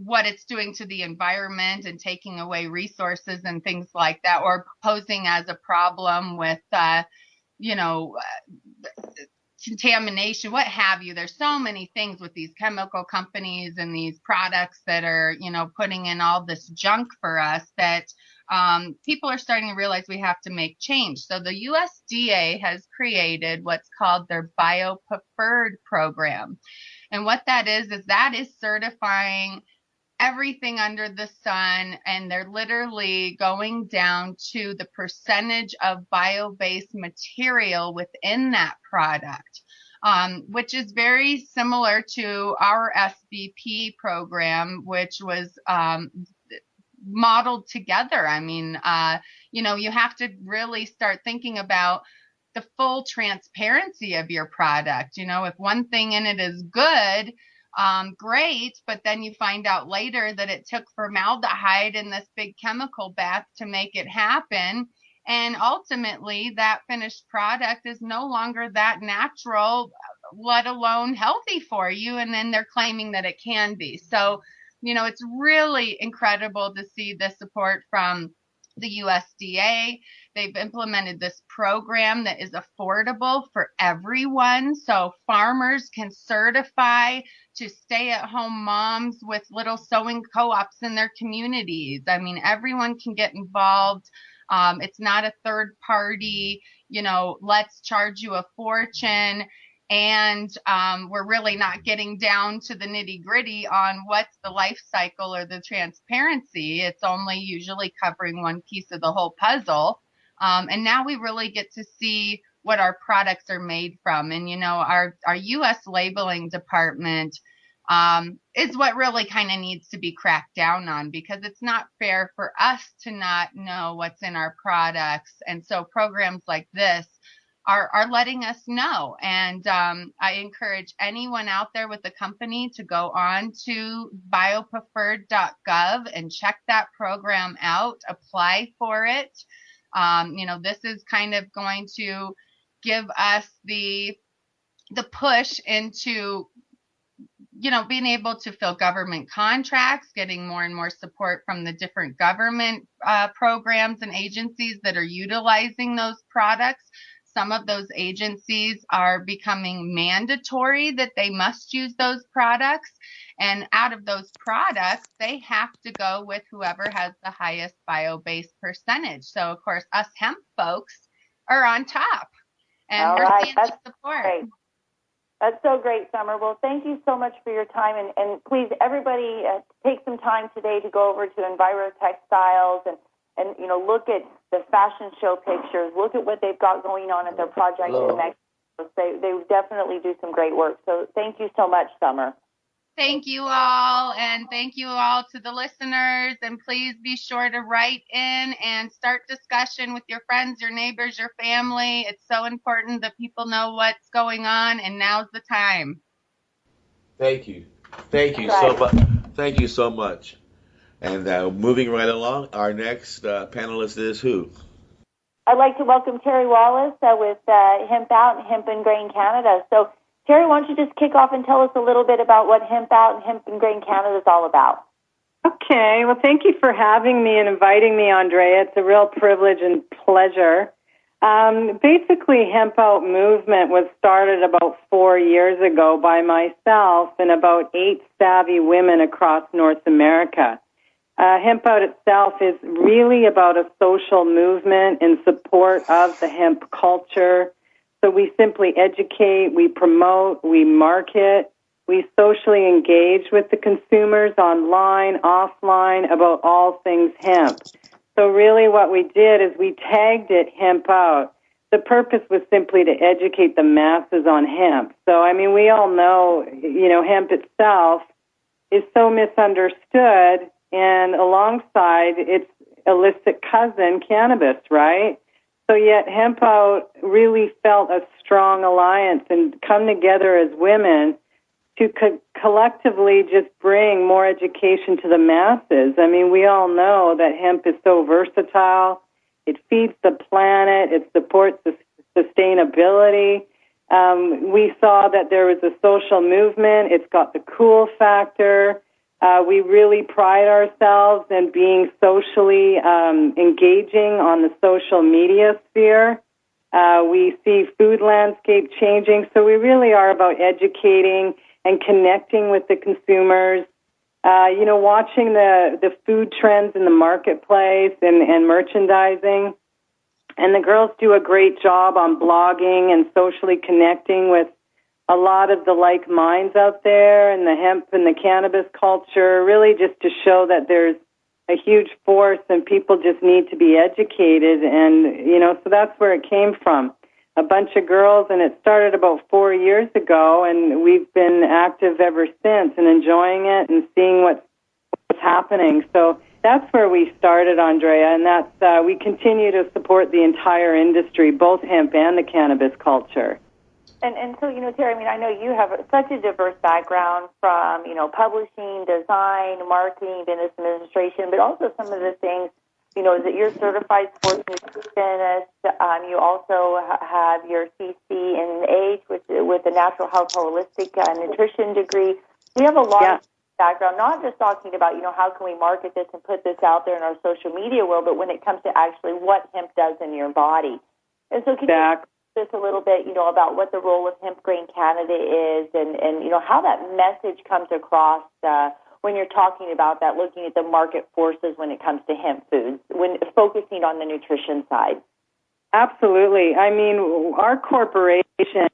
[SPEAKER 9] what it's doing to the environment and taking away resources and things like that, or posing as a problem with, contamination, what have you. There's so many things with these chemical companies and these products that are, putting in all this junk for us that people are starting to realize we have to make change. So the USDA has created what's called their bio-preferred program. And what that is certifying everything under the sun, and they're literally going down to the percentage of bio-based material within that product, which is very similar to our SBP program, which was modeled together. I mean, you have to really start thinking about the full transparency of your product. If one thing in it is good, great, but then you find out later that it took formaldehyde in this big chemical bath to make it happen, and ultimately that finished product is no longer that natural, let alone healthy for you, and then they're claiming that it can be. So, it's really incredible to see the support from the USDA. They've implemented this program that is affordable for everyone. So farmers can certify to stay-at-home moms with little sewing co-ops in their communities. I mean, everyone can get involved. It's not a third party, let's charge you a fortune. And we're really not getting down to the nitty-gritty on what's the life cycle or the transparency. It's only usually covering one piece of the whole puzzle. And now we really get to see what our products are made from. And, our U.S. labeling department is what really kind of needs to be cracked down on, because it's not fair for us to not know what's in our products. And so programs like this are letting us know. And I encourage anyone out there with a company to go on to biopreferred.gov and check that program out, apply for it. This is kind of going to give us the push into, being able to fill government contracts, getting more and more support from the different government programs and agencies that are utilizing those products. Some of those agencies are becoming mandatory that they must use those products. And out of those products, they have to go with whoever has the highest bio-based percentage. So, of course, us hemp folks are on top. And we're seeing the support.
[SPEAKER 5] Great. That's so great, Summer. Well, thank you so much for your time. And please, everybody, take some time today to go over to EnviroTextiles and look at the fashion show pictures. Look at what they've got going on at their project in Mexico. They definitely do some great work. So thank you so much, Summer.
[SPEAKER 9] Thank you all, and thank you all to the listeners. And please be sure to write in and start discussion with your friends, your neighbors, your family. It's so important that people know what's going on, and now's the time.
[SPEAKER 4] Thank you. Thank you so much. Thank you so much. And moving right along, our next panelist is who?
[SPEAKER 5] I'd like to welcome Teri Wallace with Hemp Out and Hemp and Grain Canada. So, Teri, why don't you just kick off and tell us a little bit about what Hemp Out and Hemp and Grain Canada is all about?
[SPEAKER 11] Okay. Well, thank you for having me and inviting me, Anndrea. It's a real privilege and pleasure. Basically, Hemp Out movement was started about 4 years ago by myself and about 8 savvy women across North America. Hemp Out itself is really about a social movement in support of the hemp culture. So we simply educate, we promote, we market, we socially engage with the consumers online, offline, about all things hemp. So really what we did is we tagged it Hemp Out. The purpose was simply to educate the masses on hemp. So, I mean, we all know, hemp itself is so misunderstood, and alongside its illicit cousin, cannabis, right? So yet Hemp Out really felt a strong alliance and come together as women to collectively just bring more education to the masses. I mean, we all know that hemp is so versatile. It feeds the planet. It supports the sustainability. We saw that there was a social movement. It's got the cool factor. We really pride ourselves in being socially engaging on the social media sphere. We see food landscape changing, so we really are about educating and connecting with the consumers, watching the food trends in the marketplace and merchandising. And the girls do a great job on blogging and socially connecting with a lot of the like minds out there in the hemp and the cannabis culture, really just to show that there's a huge force and people just need to be educated. And, so that's where it came from. A bunch of girls, and it started about 4 years ago, and we've been active ever since and enjoying it and seeing what's happening. So that's where we started, Anndrea, and that's we continue to support the entire industry, both hemp and the cannabis culture.
[SPEAKER 5] And so, Teri, I mean, I know you have such a diverse background from, publishing, design, marketing, business administration, but also some of the things, that you're certified sports nutritionist. You also have your CC in H with a natural health holistic nutrition degree. We have a lot of background, not just talking about, how can we market this and put this out there in our social media world, but when it comes to actually what hemp does in your body. And so can you just a little bit, about what the role of Hemp Grain Canada is and how that message comes across when you're talking about that, looking at the market forces when it comes to hemp foods, when focusing on the nutrition side.
[SPEAKER 11] Absolutely. I mean, our corporation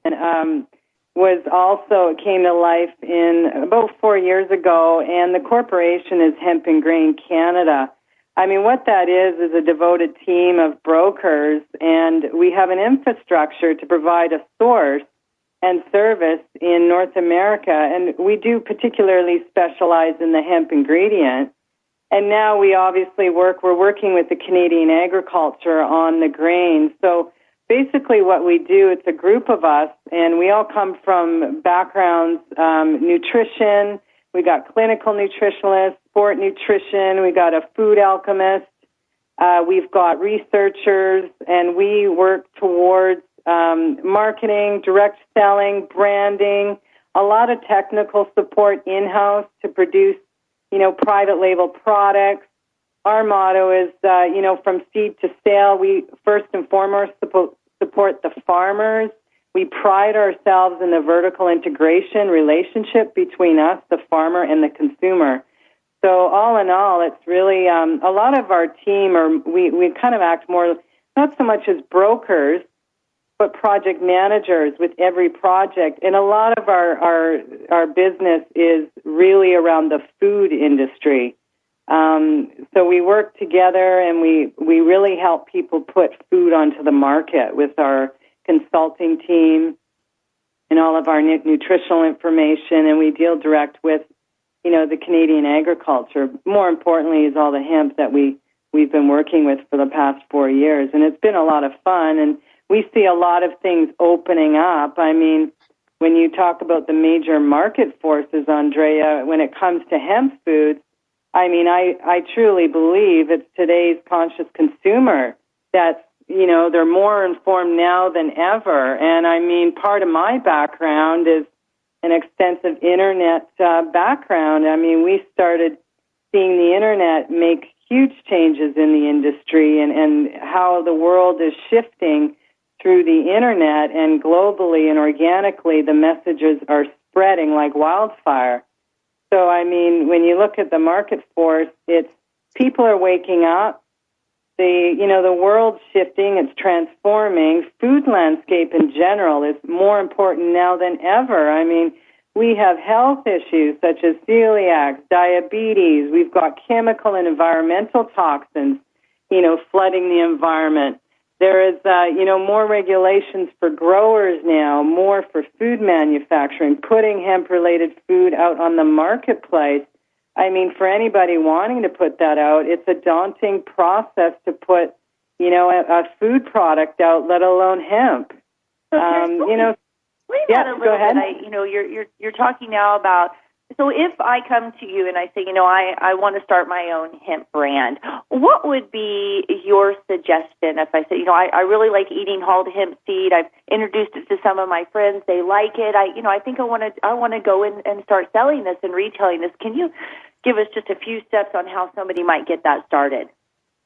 [SPEAKER 11] came to life in about 4 years ago, and the corporation is Hemp and Grain Canada. I mean, what that is a devoted team of brokers, and we have an infrastructure to provide a source and service in North America, and we do particularly specialize in the hemp ingredient. And now we're working with the Canadian agriculture on the grain. So basically what we do, it's a group of us, and we all come from backgrounds, nutrition. We got clinical nutritionalists, sport nutrition. We got a food alchemist. We've got researchers, and we work towards marketing, direct selling, branding, a lot of technical support in-house to produce, private label products. Our motto is, from seed to sale, we first and foremost support the farmers. We pride ourselves in the vertical integration relationship between us, the farmer, and the consumer. So all in all, it's really a lot of our team, we kind of act more, not so much as brokers, but project managers with every project. And a lot of our business is really around the food industry. So we work together, and we really help people put food onto the market with our consulting team. and all of our nutritional information, and we deal direct with, the Canadian agriculture. More importantly is all the hemp that we've been working with for the past 4 years, and it's been a lot of fun, and we see a lot of things opening up. I mean, when you talk about the major market forces, Anndrea, when it comes to hemp foods, I mean, I truly believe it's today's conscious consumer that's, they're more informed now than ever. And I mean, part of my background is an extensive internet background. I mean, we started seeing the internet make huge changes in the industry and how the world is shifting through the internet, and globally and organically the messages are spreading like wildfire. So, I mean, when you look at the market force, it's people are waking up. The world's shifting, it's transforming. Food landscape in general is more important now than ever. I mean, we have health issues such as celiac, diabetes. We've got chemical and environmental toxins, flooding the environment. There is, more regulations for growers now, more for food manufacturing, putting hemp-related food out on the marketplace. I mean, for anybody wanting to put that out, it's a daunting process to put, a food product out, let alone hemp.
[SPEAKER 5] Explain that a little bit. You're talking now about, so if I come to you and I say, I want to start my own hemp brand, what would be your suggestion if I say, I really like eating hulled hemp seed. I've introduced it to some of my friends. They like it. I think I want to go in and start selling this and retailing this. Can you give us just a few steps on how somebody might get that started?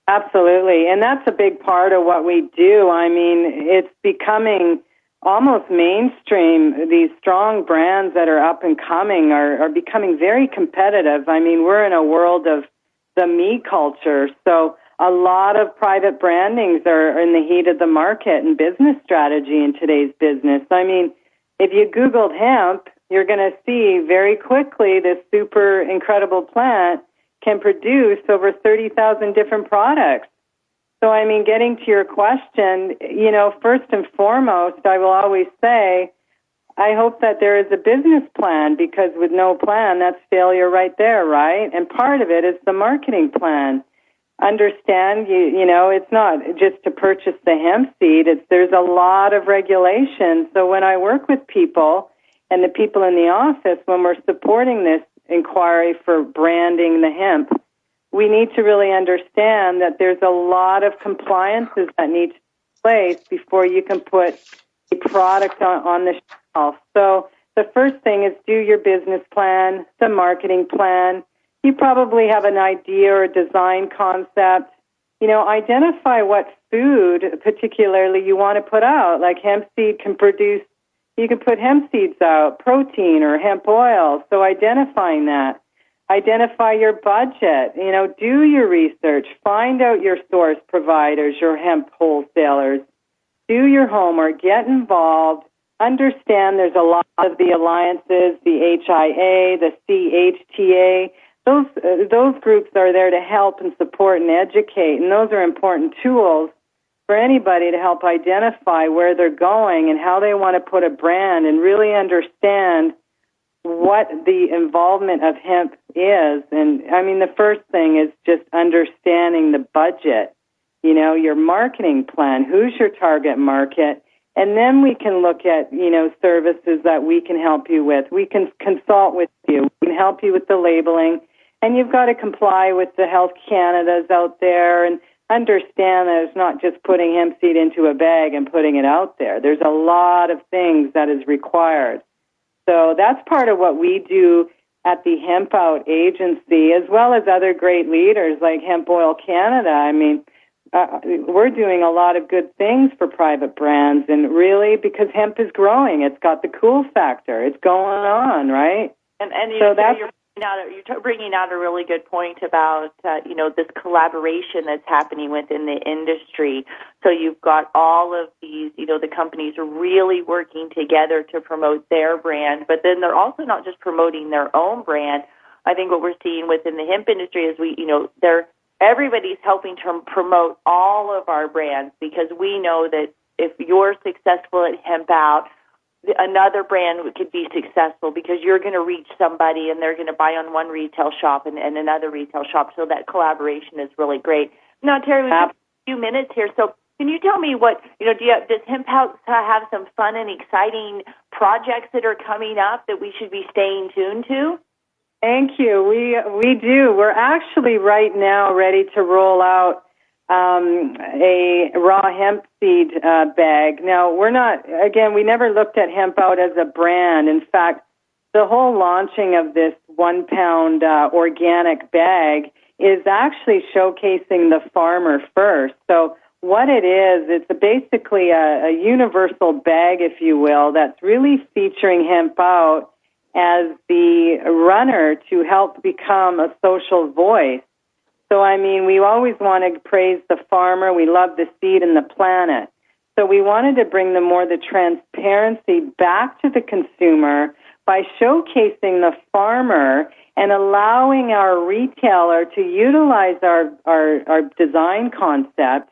[SPEAKER 11] Absolutely. And that's a big part of what we do. I mean, it's becoming almost mainstream. These strong brands that are up and coming are becoming very competitive. I mean, we're in a world of the me culture, so a lot of private brandings are in the heat of the market and business strategy in today's business. I mean, if you Googled hemp, you're going to see very quickly this super incredible plant can produce over 30,000 different products. So, I mean, getting to your question, first and foremost, I will always say, I hope that there is a business plan, because with no plan, that's failure right there, right? And part of it is the marketing plan. Understand, it's not just to purchase the hemp seed. There's a lot of regulations. So when I work with people and the people in the office, when we're supporting this inquiry for branding the hemp, we need to really understand that there's a lot of compliances that need to take place before you can put a product on the shelf. So the first thing is do your business plan, the marketing plan. You probably have an idea or a design concept. Identify what food particularly you want to put out. Like hemp seed can produce, you can put hemp seeds out, protein or hemp oil. So identifying that. Identify your budget, do your research, find out your source providers, your hemp wholesalers, do your homework, get involved, understand there's a lot of the alliances, the HIA, the CHTA, those groups are there to help and support and educate, and those are important tools for anybody to help identify where they're going and how they want to put a brand and really understand what the involvement of hemp is. And I mean, the first thing is just understanding the budget, your marketing plan, who's your target market, and then we can look at, services that we can help you with. We can consult with you. We can help you with the labeling, and you've got to comply with the Health Canadas out there and understand that it's not just putting hemp seed into a bag and putting it out there. There's a lot of things that is required. So that's part of what we do at the Hemp Out Agency, as well as other great leaders like Hemp Oil Canada. I mean, we're doing a lot of good things for private brands, and really because hemp is growing, it's got the cool factor. It's going on, right?
[SPEAKER 5] And so you're bringing out a really good point about this collaboration that's happening within the industry. So you've got all of these, the companies are really working together to promote their brand, but then they're also not just promoting their own brand. I think what we're seeing within the hemp industry is everybody's helping to promote all of our brands, because we know that if you're successful at Hemp Out, another brand could be successful because you're going to reach somebody and they're going to buy on one retail shop and another retail shop. So that collaboration is really great. Now, Teri, we've got a few minutes here. So can you tell me what, does Hemp House have some fun and exciting projects that are coming up that we should be staying tuned to?
[SPEAKER 11] Thank you. We do. We're actually right now ready to roll out a raw hemp seed bag. Now, we never looked at hemp out as a brand. In fact, the whole launching of this 1 pound organic bag is actually showcasing the farmer first. So what it is, it's basically a universal bag, if you will, that's really featuring hemp out as the runner to help become a social voice. So, we always want to praise the farmer. We love the seed and the planet. So we wanted to bring the transparency back to the consumer by showcasing the farmer and allowing our retailer to utilize our design concept.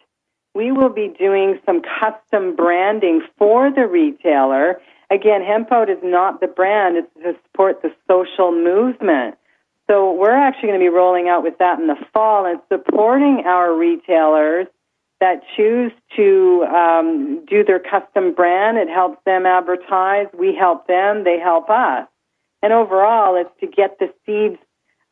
[SPEAKER 11] We will be doing some custom branding for the retailer. Again, Hemp Out is not the brand. It's to support the social movement. So we're actually going to be rolling out with that in the fall and supporting our retailers that choose to do their custom brand. It helps them advertise. We help them. They help us. And overall, it's to get the seeds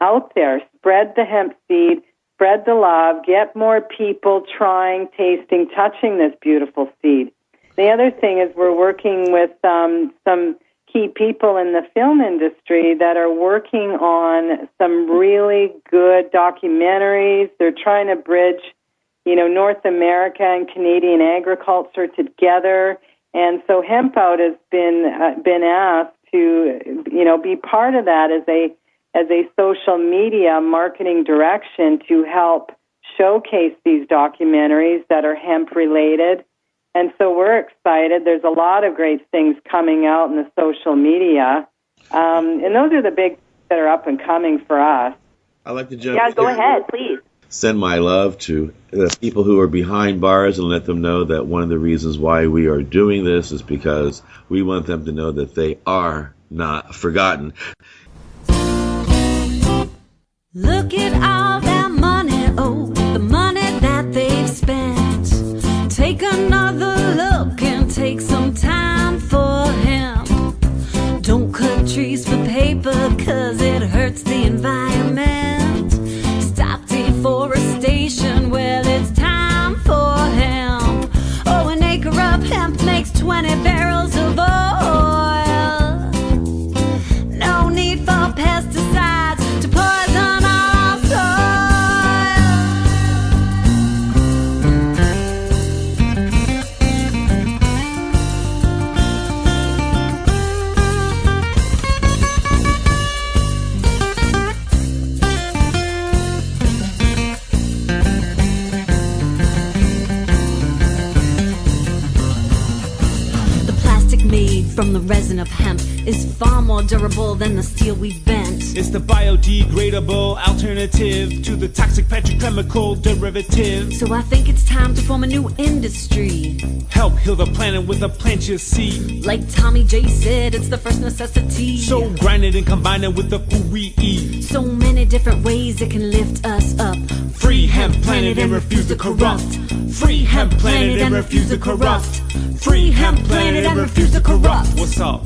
[SPEAKER 11] out there, spread the hemp seed, spread the love, get more people trying, tasting, touching this beautiful seed. The other thing is we're working with some key people in the film industry that are working on some really good documentaries. They're trying to bridge, North America and Canadian agriculture together. And so Hemp Out has been asked to, be part of that as a social media marketing direction to help showcase these documentaries that are hemp related. And so we're excited. There's a lot of great things coming out in the social media. And those are the big things that are up and coming for us.
[SPEAKER 4] I'd like to jump
[SPEAKER 5] in. Yeah, go ahead, please.
[SPEAKER 4] Send my love to the people who are behind bars and let them know that one of the reasons why we are doing this is because we want them to know that they are not forgotten.
[SPEAKER 12] Look at all that money, the money that they've spent. Take another look and take some time for him. Don't cut trees for paper, 'cause it hurts the environment. Stop deforestation, well, it's time for hemp. Oh, an acre of hemp makes 20 barrels of oil. No need for pesticides to poison our soil. From the resin of hemp is far more durable than the steel we've bent.
[SPEAKER 13] It's the biodegradable alternative to the toxic petrochemical derivative.
[SPEAKER 12] So I think it's time to form a new industry.
[SPEAKER 13] Help heal the planet with a plant you see.
[SPEAKER 12] Like Tommy J said, it's the first necessity.
[SPEAKER 13] So grind it and combine it with the food we eat.
[SPEAKER 12] So many different ways it can lift us up.
[SPEAKER 13] Free hemp planet and refuse to corrupt. Free hemp planet and refuse to corrupt. Free hemp planet and refuse to corrupt. What's up?